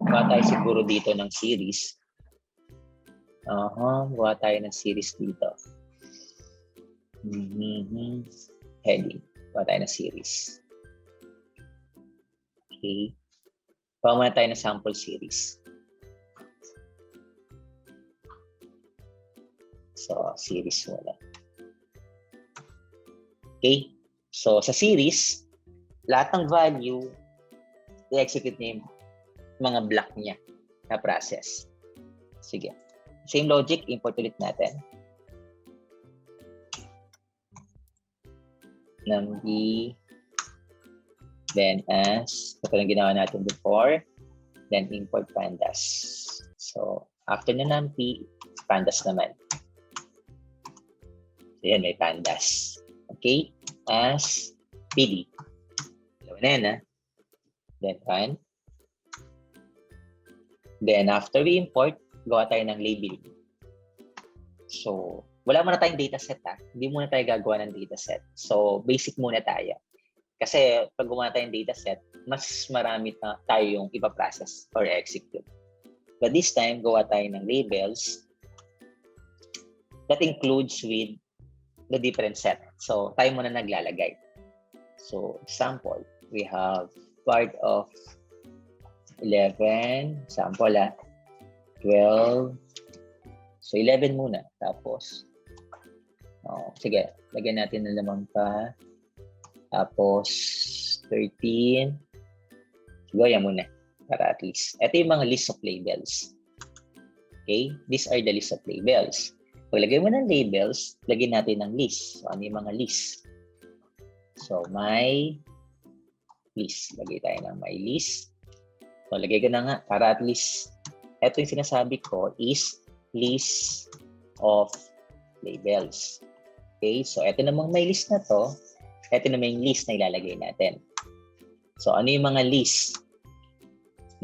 Gawa tayo siguro dito ng series. Gawa tayo ng series dito. Heading. Gawa tayo ng series. Okay. Gawa muna tayo ng sample series. So, series muna. Okay? So, sa series, lahat ng value, i-execute niya yung mga block niya na process. Sige. Same logic, import ulit natin. NumPy, then as, ito lang ginawa natin before, then import pandas. So, after na NumPy, pandas naman. So, yan, may pandas. Okay? As PD. Dalawa na yan, Then run. Then after we import, gawa tayo ng labeling. So, wala muna tayong dataset, Hindi muna tayo gagawa ng dataset. So, basic muna tayo. Kasi pag gumawa tayong dataset, mas marami tayo yung ipaprocess or execute. But this time, gawa tayo ng labels that includes with the different set. So, tayo muna naglalagay. So, example, we have part of 11, sample 12. So, 11 muna. Tapos, sige, lagyan natin ng lamang pa. Tapos, 13. Siguro yan muna. Para at least. Ito yung mga list of labels. Okay? These are the list of labels. Paglagay mo ng labels, lagyan natin ng list. So, ano yung mga list? So, my list. Lagay tayo ng my list. So, lagay ko na nga para at least ito yung sinasabi ko is list of labels. Okay? So, ito namang may list na to. Ito naman yung list na ilalagay natin. So, ano yung mga list?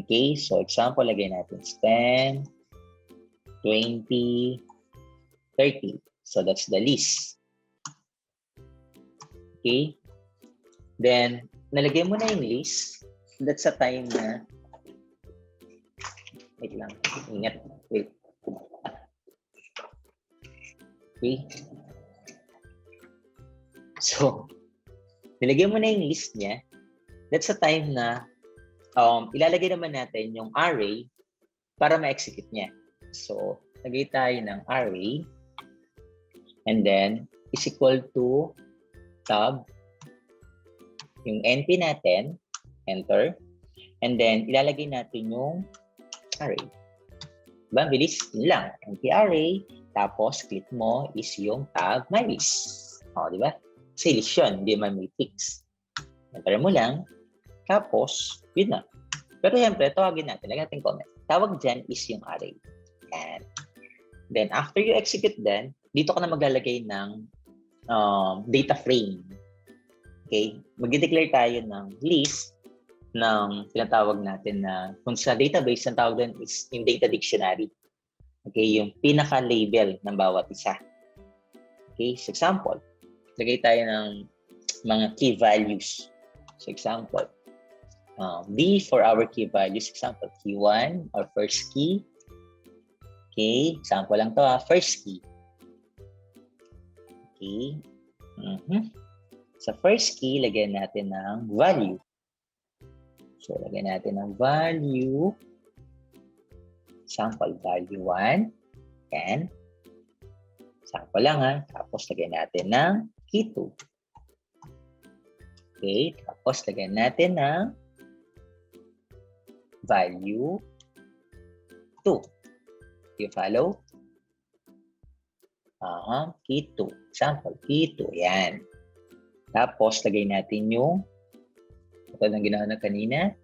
Okay? So, example, lagay natin 10, 20, 30. So, that's the list. Okay? Then, nalagay mo na yung list. That's a time na wait lang. Ingat. Wait. Okay. So, nilagay mo na yung list niya. That's the time na ilalagay naman natin yung array para ma-execute niya. So, lagay tayo ng array and then is equal to tab yung NP natin, enter, and then ilalagay natin yung array. Diba? Bilis, yun lang. NP array, tapos click mo is yung tab mylist. Diba? Kasi list yun, hindi man may fix. Enter mo lang, tapos, yun na. Pero siyempre, tawagin natin, lagyan natin comment. Tawag dyan is yung array. And then, after you execute then, dito ka na maglalagay ng data frame. Okay? Mag-declare tayo ng list ng tinatawag natin na kung sa database, ang tawag din is yung data dictionary. Okay? Yung pinaka-label ng bawat isa. Okay? So, example, lagay tayo ng mga key values. So, example, D for our key values. Example, key 1 or first key. Okay? Example lang to first key. Okay? Sa first key, lagyan natin ng value. So, lagyan natin ng value. Sample, value 1. Yan. Sample lang Tapos, lagyan natin ng key 2. Okay. Tapos, lagyan natin ng value 2. You follow? Key 2. Sample, key 2. Yan. Tapos, lagay natin yung ito lang ginawa na kanina,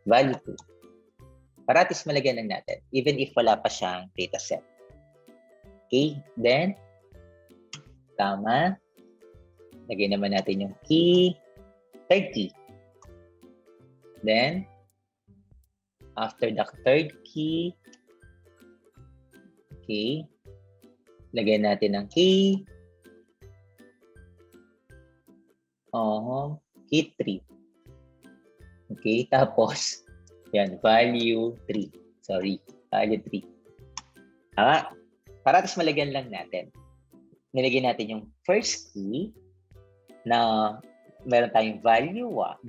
value 2. Paratis malagyan lang natin, even if wala pa siyang dataset. Okay, then, tama. Lagay naman natin yung key, third key. Then, after the third key, okay, lagay natin ng key, key 3. Okay, tapos, yan, value 3. Sorry, value 3. Paratas malagyan lang natin. Nilagay natin yung first key na meron tayong value 1,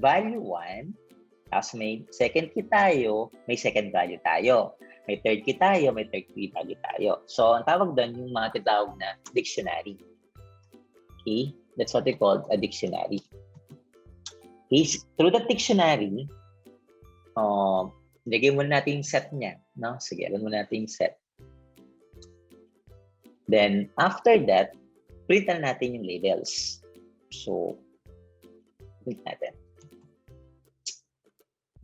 tapos may second key tayo, may second value tayo. May third key tayo, may third key value tayo. So, ang tawag doon yung mga tinatawag na dictionary. Okay? That's what they call a dictionary. Okay? Through the dictionary, lagay muna natin yung set niya. No? Sige, alam muna natin yung set. Then, after that, print na natin yung labels. So, print natin.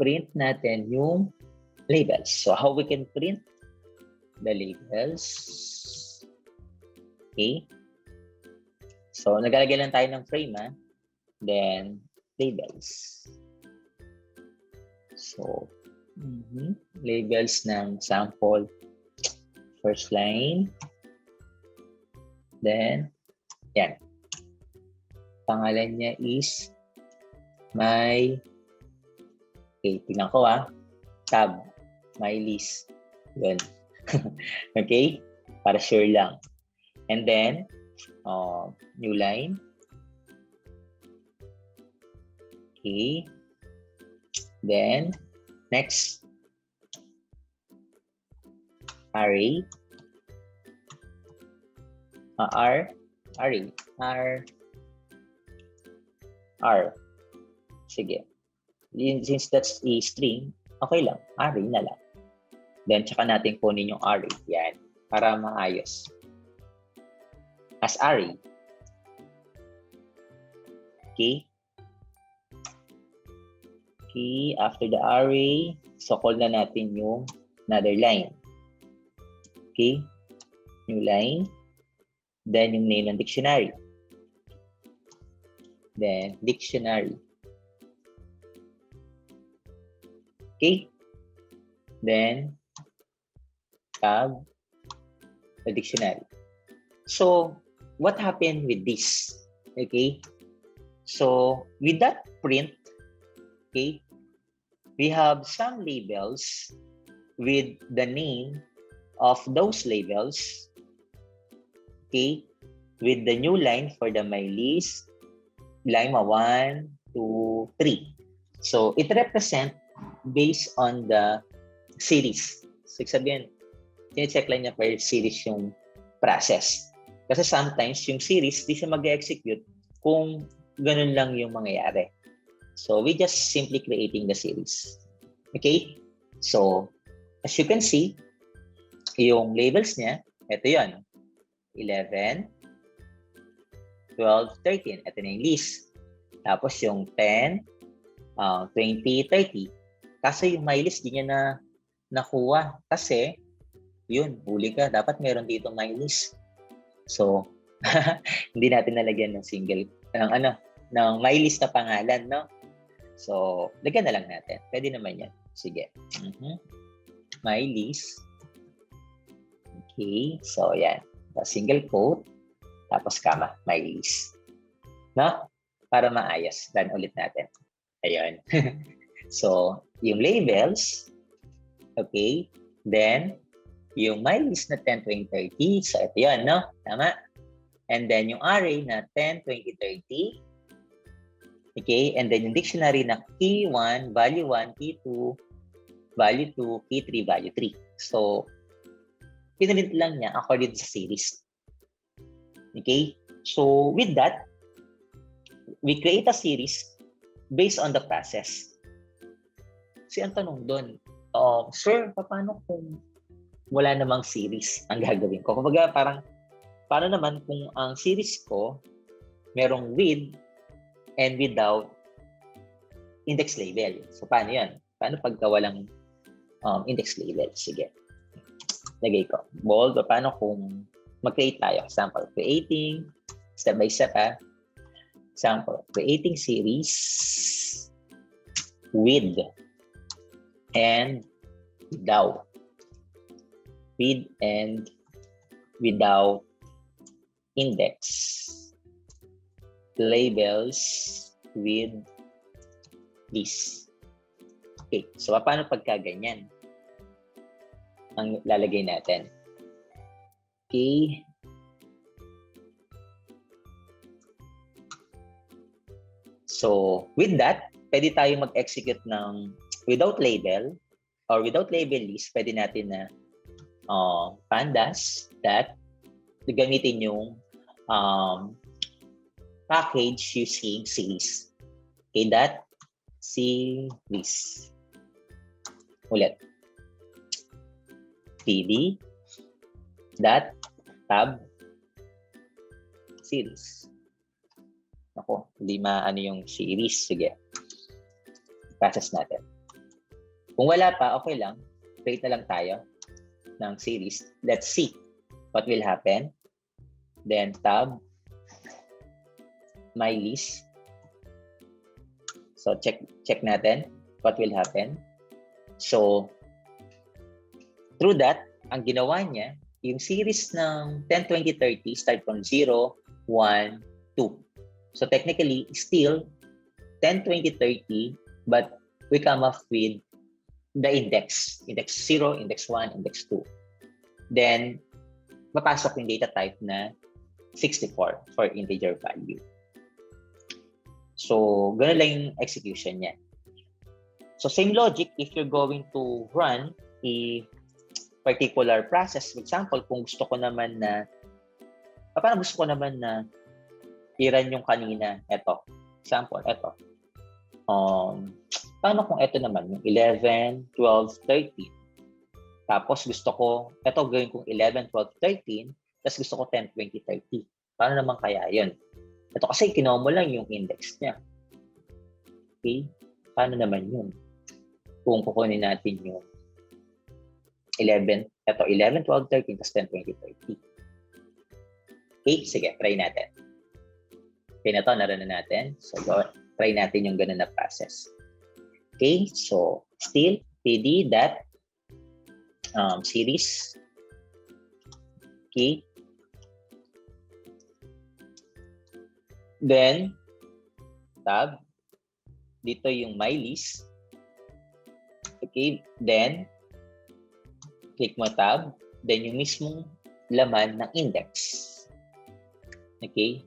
Print natin yung labels. So, how we can print the labels? Okay. So, nagalagay lang tayo ng frame, Then, labels. So, labels ng sample. First line. Then, yan. Pangalan niya is my, okay, tingnan ko tab, my list. Yun. Okay? Para sure lang. And then, new line. Okay. Then, next, array. Array. R. Sige. Since that's a string, okay lang. Array na lang. Then, tsaka natin kunin yung array. Yan. Para maayos. As array. Okay. Okay. After the array, so call na natin yung another line. Okay. New line. Then, yung name ng dictionary. Then, dictionary. Okay. Then, tab, the dictionary. So, what happened with this? Okay. So, with that print, okay, we have some labels with the name of those labels, okay, with the new line for the my list, Lima 1, 2, 3. So, it represent based on the series. So, sabihin, check lang niya per series yung process. Kasi sometimes, yung series, di siya mag-execute kung ganun lang yung mangyayari. So, we just simply creating the series. Okay? So, as you can see, yung labels niya, ito yun. 11, 12, 13. Ito na yung list. Tapos yung 10, 20, 30. Kaso yung my list, di niya na nakuha. Kasi, yun, huli ka. Dapat meron dito my list. So, hindi natin nalagyan ng single, ng my list na pangalan, no? So, lagyan na lang natin. Pwede naman yan. Sige. My list. Okay. So, yan. Single quote. Tapos, comma. My list. No? Para maayos. Run ulit natin. Ayun. So, yung labels. Okay. Then, yung my list na 10, 20, 30. So, ito yun, no? Tama? And then, yung array na 10, 20, 30. Okay? And then, yung dictionary na key 1, value 1, key 2, value 2, key 3, value 3. So, pinulit lang niya according sa series. Okay? So, with that, we create a series based on the process. So, ang tanong doon, sir, paano kung wala namang series ang gagawin ko? Kumbaga, parang, paano naman kung ang series ko merong with and without index label? So, paano yan? Paano pagka walang index label? Sige. Lagay ko. Bold. O paano kung mag-create tayo? Example, creating, step by step, Example, creating series with and without. With and without index labels with this. Okay, so paano pagka ganyan ang lalagay natin? Okay. So, with that, pwede tayo mag-execute ng without label or without label list. Pwede natin na pandas that gamitin yung package using series. Okay, that series. Ulit. pd dot tab series. Ako, hindi maano yung series. Sige. Process natin. Kung wala pa, okay lang. Create na lang tayo ng series. Let's see what will happen. Then tab my list. So check natin what will happen. So through that, ang ginawa niya, yung series ng 10, 20, 30 start from 0, 1, 2. So technically, still 10, 20, 30, but we come up with the index 0, index 1, index 2. Then, mapasok yung data type na 64 for integer value. So, ganun lang yung execution niya. So, same logic if you're going to run a particular process. For example, kung gusto ko naman na, paano gusto ko naman na i-run yung kanina, eto. Example, eto. Paano kung eto naman, yung 11, 12, 13. Tapos gusto ko, eto gawin kong 11, 12, 13, tapos gusto ko 10, 20, 30. Paano naman kaya yun? Ito kasi kinuha mo lang yung index niya. Okay? Paano naman yun? Kung kukunin natin yung 11, eto 11, 12, 13, tapos 10, 20, 30. Okay? Sige, try natin. Okay na to, naroon na natin. So, try natin yung ganun na process. Okay? So, still, pd that series. Okay? Then, tab. Dito yung my list. Okay? Then, click mo tab. Then, yung mismong laman ng index. Okay?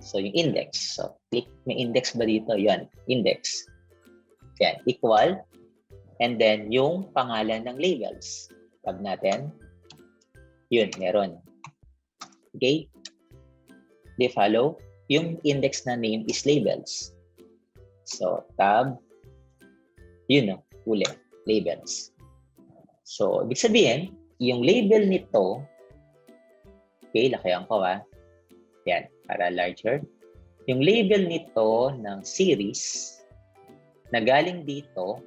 So, yung index. So, click, may index ba dito? Yan, index. Yan, equal. And then, yung pangalan ng labels. Tab natin. Yun, meron. Okay? They follow. Yung index na name is labels. So, tab. Yun, no? Uli. Labels. So, ibig sabihin, yung label nito, okay, lakayan ko yan, para larger. Yung label nito ng series na galing dito,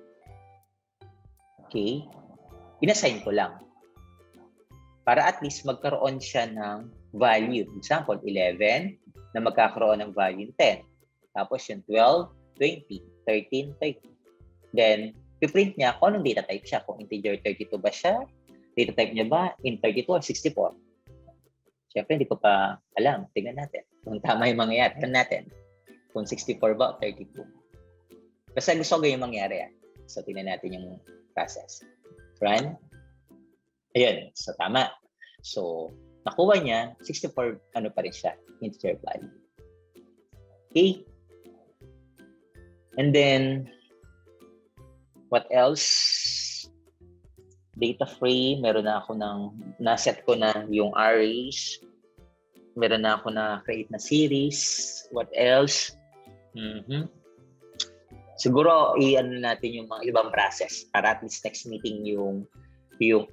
okay, inassign ko lang. Para at least magkaroon siya ng value. Example, 11 na magkakaroon ng value 10. Tapos yung 12, 20, 13, 30. Then, piprint niya kung anong data type siya. Kung integer 32 ba siya, data type niya ba in 32 or 64. Siyempre, hindi ko pa alam. Tingnan natin. Kung tama yung mangyayari, tingnan natin. Kung 64 ba o 32. Basta gusto ko yung mangyari. So, tingnan natin yung process. Run. Ayun. So, tama. So, nakuha niya, 64, ano pa rin siya, integer value. Okay? And then, what else? Data frame, meron na ako na-set ko na yung arrays. Meron na ako na create na series. What else? Siguro, i-ano natin yung mga ibang process para at least next meeting yung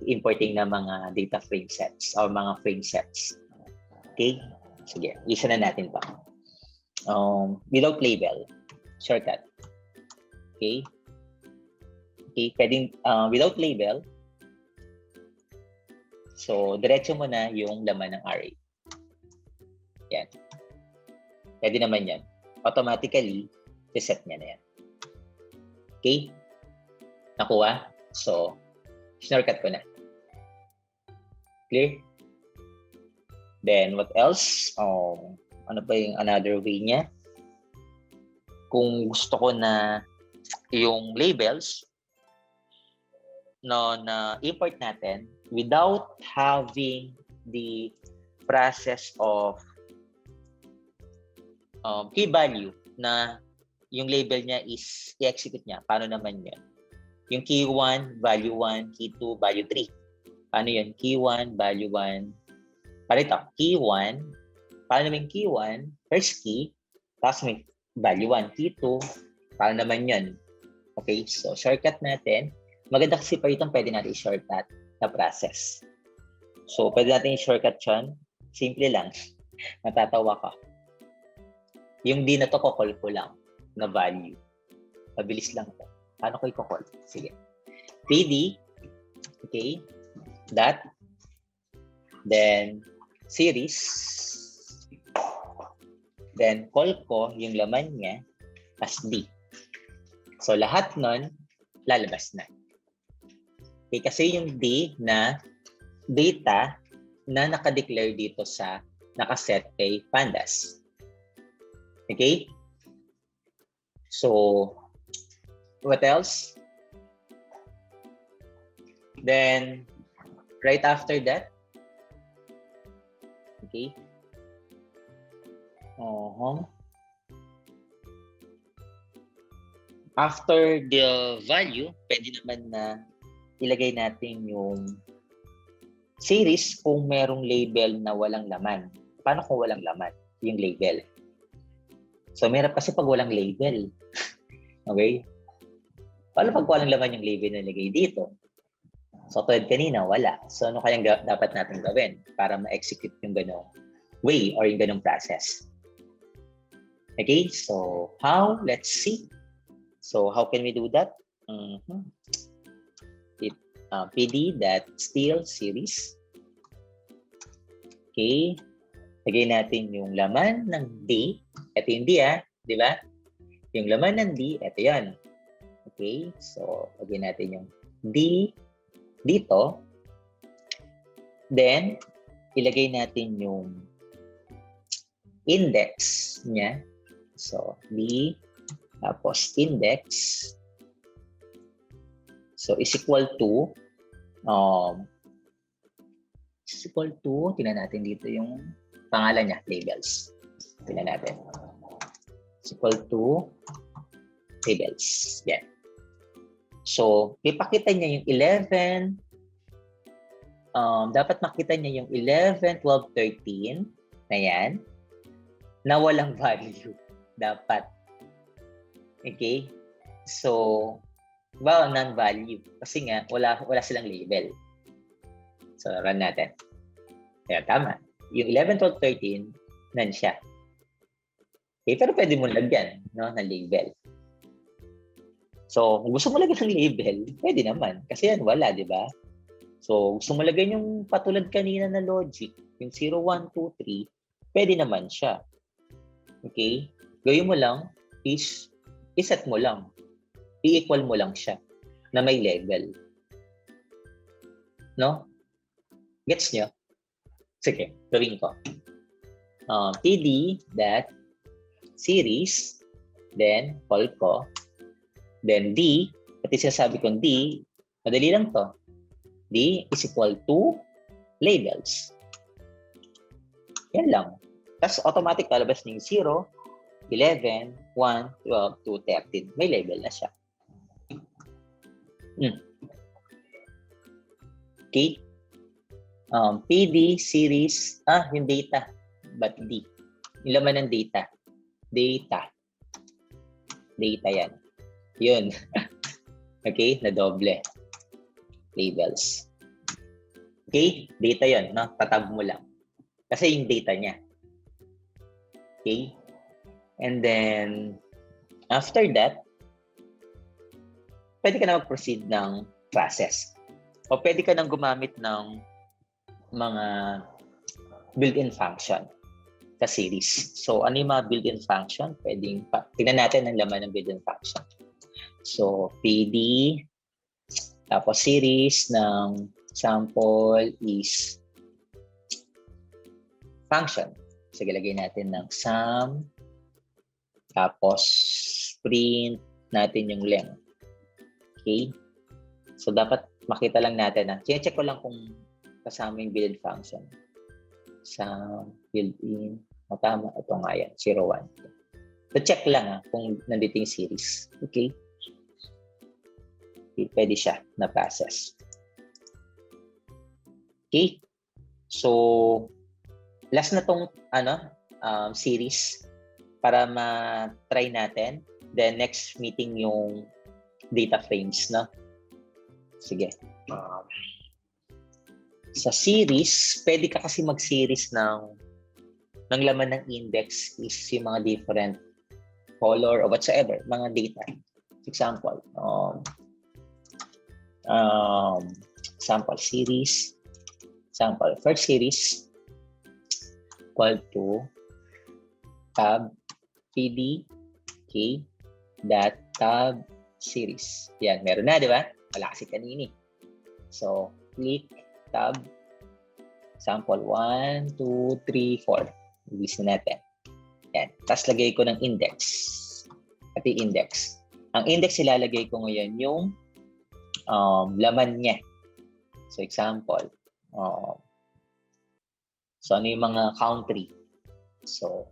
importing na mga data frame sets or mga frame sets. Okay? Sige, isa na natin pa. Without label, shortcut. Okay? Okay, pwedeng without label. So, diretso mo na yung laman ng array. Yan. Pwede naman yan. Automatically, reset niya na yan. Okay? Nakuha? So, shortcut ko na. Clear? Then, what else? Ano pa yung another way niya? Kung gusto ko na yung labels na import natin without having the process of key value na yung label niya is i-execute niya. Paano naman yun? Yung key 1, value 1, key 2, value 3. Paano yun? Key 1, value 1. Parito, key 1. Paano naman key 1? First key. Tapos may value 1, key 2. Paano naman yun? Okay, so shortcut natin. Maganda kasi pa itong pwede natin i-shortcut na process. So, pwede natin i-shortcut yun. Simple lang. Matatawa ka. Yung D na to, kukol ko lang na value. Mabilis lang to. Paano ko i-call? Sige. PD, okay, dot, then series, then call ko yung laman niya as D. So, lahat nun, lalabas na. Okay, kasi yung D na data na nakadeclare dito sa nakaset kay Pandas. Okay? So, what else? Then, right after that, okay? After the value, pwede naman na ilagay natin yung series kung merong label na walang laman. Paano kung walang laman? Yung label. So, meron kasi pag walang label. Okay? Paano pag walang laman yung label na ilagay dito? So, tulad kanina, wala. So, ano kayang dapat natin gawin para ma-execute yung ganong way or yung ganong process? Okay? So, how? Let's see. So, how can we do that? PD.steal series. Okay. Lagay natin yung laman ng D. Ito yung D, di ba? Yung laman ng D, ito yan. Okay. So, lagay natin yung D dito. Then, ilagay natin yung index niya. So, D, tapos index. So, is equal to, tingnan natin dito yung pangalan niya, labels. Tingnan natin. Is equal to labels. Yan. So, ipakita niya yung 11. Dapat makita niya yung 11, 12, 13 na yan na walang value. Dapat. Okay? So, non-value. Kasi nga, wala silang label. So, run natin. Kaya tama. Yung 11, 12, 13, nan siya. Okay, pero pwede mo lagyan, no, na label. So, kung gusto mo lagyan ng label, pwede naman. Kasi yan, wala, di ba? So, gusto mo lagyan yung patulad kanina na logic, yung 0, 1, 2, 3, pwede naman siya. Okay? Gawin mo lang is, iset mo lang. I-equal mo lang siya na may label. No? Gets nyo? Sige, gawin ko. TD that series, then call ko, then D, pati sinasabi kong D, madali lang to. D is equal to labels. Yan lang. Tapos automatic lalabas ng 0, 11, 1, 12, 2, 13. May label na siya. Okay. PD, series, yung data. But D. Yung laman ng data. Data yan. Yun. Okay, na doble. Labels. Okay, data yon, no? Tatab mo lang. Kasi yung data niya. Okay? And then, after that, pwede ka na mag-proceed ng classes. O pwede ka nang gumamit ng mga built-in function sa series. So, ano yung mga built-in function? Pwedeng, tingnan natin ang laman ng built-in function. So, PD, tapos series ng sample is function. Sige, lagay natin ng sum, tapos print natin yung length. Okay? So, dapat makita lang natin na. Check ko lang kung kasama yung built-in function. Sum, built-in, tama, ito nga yan, 0, 1. So, check lang kung nandito yung series. Okay? Pwede siya na process. Okay? So, last na tong series para ma-try natin. Then, next meeting yung data frames, no? Sige. Sa series, pwede ka kasi mag-series ng laman ng index is yung mga different color or whatsoever, mga data. Example, sample series, sample first series equal to tab pd k dot tab series. Yan, meron na, di ba? Wala kasi kanini. So, click tab sample 1, 2, 3, 4. Ibig na natin. Yan. Tapos lagay ko ng index. Pati index. Ang index ilalagay ko ngayon yung laman niya. So, example. So, ano yung mga country? So,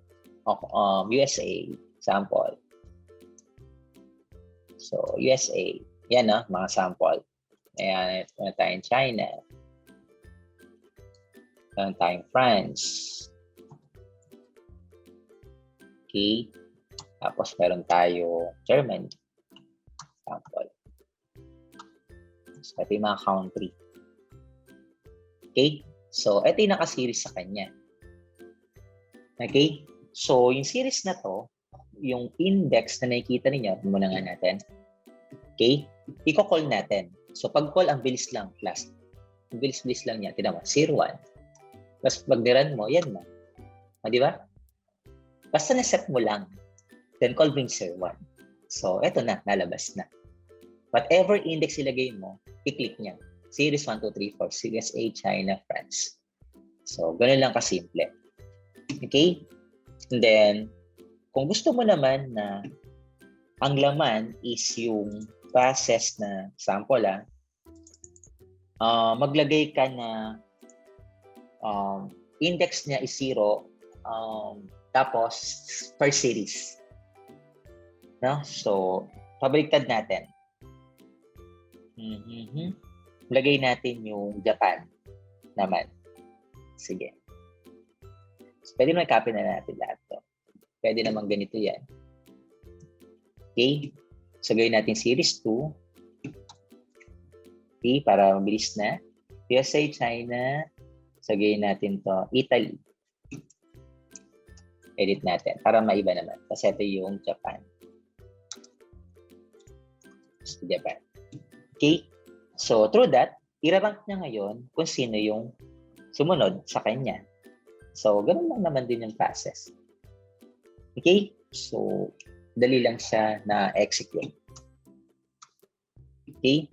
USA, sample. So, USA. Yan, mga sample. Ayan, meron tayong China. Meron tayong France. Okay. Tapos, meron tayo Germany. Sample. So, ito yung mga country. Okay? So, ito yung naka-series sa kanya. Okay? So, yung series na to, yung index na nakikita ninyo, muna nga natin. Okay? I-call natin. So, pag-call, ang bilis lang, class. Ang bilis-bilis lang niya. Tignan mo, 0, 1. Tapos, pag niran mo, yan na. Di ba? Basta na-set mo lang. Then, call brings 0, 1. So, eto na, nalabas na. Whatever index ilagay mo, i-click niya. Series 1, 2, 3, 4, USA, China, France. So, ganun lang kasimple. Okay? And then, kung gusto mo naman na ang laman is yung process na sample, maglagay ka na index niya is 0, Tapos, per series. No? So, pabaliktad natin. Lagay natin yung Japan naman. Sige. So, pwede naman copy na natin lahat to. Pwede naman ganito yan. Okay? So, gawin natin series 2. Okay? Para mabilis na. USA, China. So, gawin natin to Italy. Edit natin para maiba naman. Kasi ito yung Japan. So, Japan. Okay? So, through that, i-rank niya ngayon kung sino yung sumunod sa kanya. So, ganun lang naman din yung process. Okay? So, dali lang siya na execute. Okay?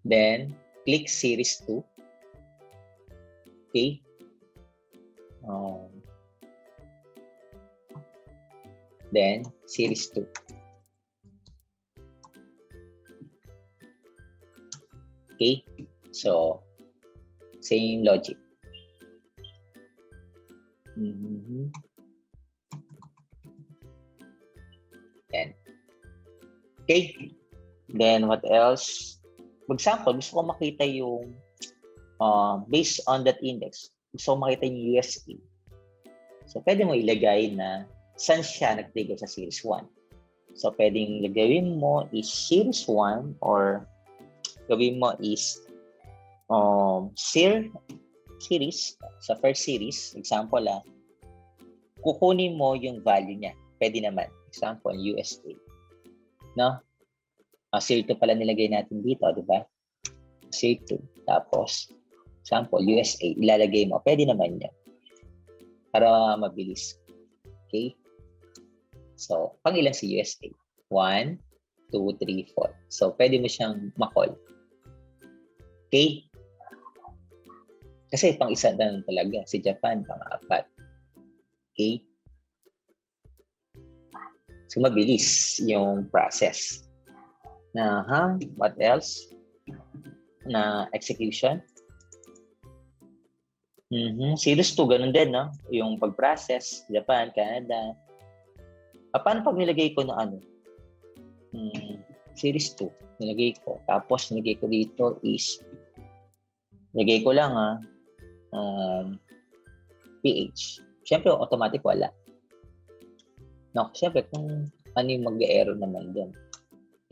Then, click Series 2. Okay? Then, Series 2. Okay? So, same logic. Then, okay? Then, what else? For example, gusto ko makita yung based on that index. Gusto ko makita yung USA. So, pwede mo ilagay na saan siya nag-trigger sa Series 1. So, pwedeng gawin mo is Series 1 or gawin mo is series. Sa first series, example kukunin mo yung value niya. Pwede naman. Example, USA. No? Series 2 pala nilagay natin dito, di ba? Series 2. Tapos, example, USA. Ilalagay mo. Pwede naman yan. Para mabilis. Okay? So, pang ilan si USA? 1, 2, 3, 4. So, pwede mo siyang ma-call. Okay? Kasi pang isa na talaga. Si Japan, pang-4. Okay? So, mabilis yung process. What else? Na execution. Series 2, ganun din, no? Yung pag-process, Japan, Canada. Paano pag nilagay ko na Series 2, nilagay ko. Tapos, nilagay ko dito is, nilagay ko lang, PH. Siyempre, automatic wala. No, siyempre, kung ano yung mag-error naman doon.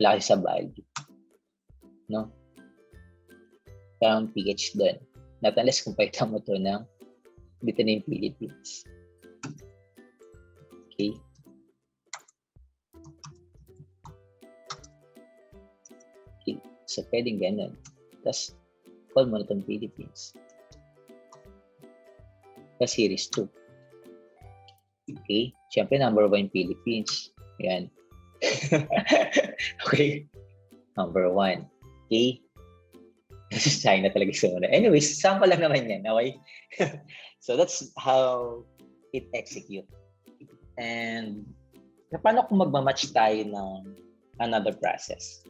Laki sa value. No? Kaya ang PH doon. Not unless kung paita mo to ng dito na yung Philippines. Okay. Okay. So, pwedeng ganun. Tapos, call mo na itong Philippines. Tapos, Series 2. Okay. Siyempre, number 1 Philippines. Yan. Okay. Number 1. Okay. China talaga sumunod. Anyways, sample lang naman yan. Okay? So, that's how it execute. And, paano kung magmamatch tayo ng another process?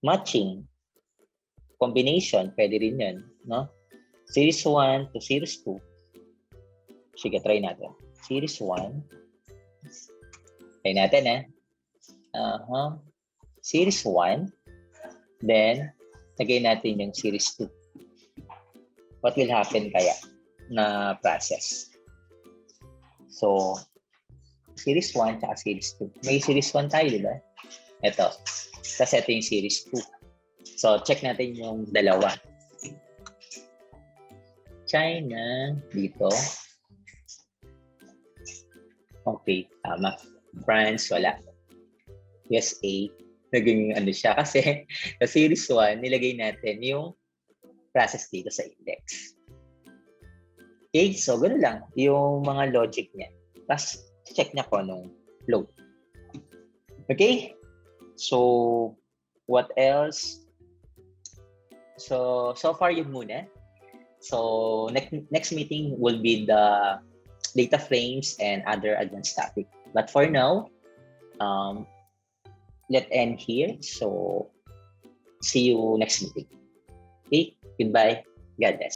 Matching. Combination, pwede rin yan. No? Series 1 to Series 2. Sige, try natin. Series 1. Try natin, Series 1. Then, lagay natin yung Series 2. What will happen kaya na process? So, Series 1 at Series 2. May Series 1 tayo, di ba? Ito. Tapos ito yung Series 2. So, check natin yung dalawa. China, dito. Okay, tama. France, wala. USA, naging siya. Kasi sa Series 1, nilagay natin yung process dito sa index. Okay, so gano'n lang yung mga logic niya. Tapos, check niya kung anong flow. Okay? So, what else? So far yun muna. So, next meeting will be the data frames and other advanced topic. But for now, let's end here. So, see you next meeting. Okay? Goodbye. God bless.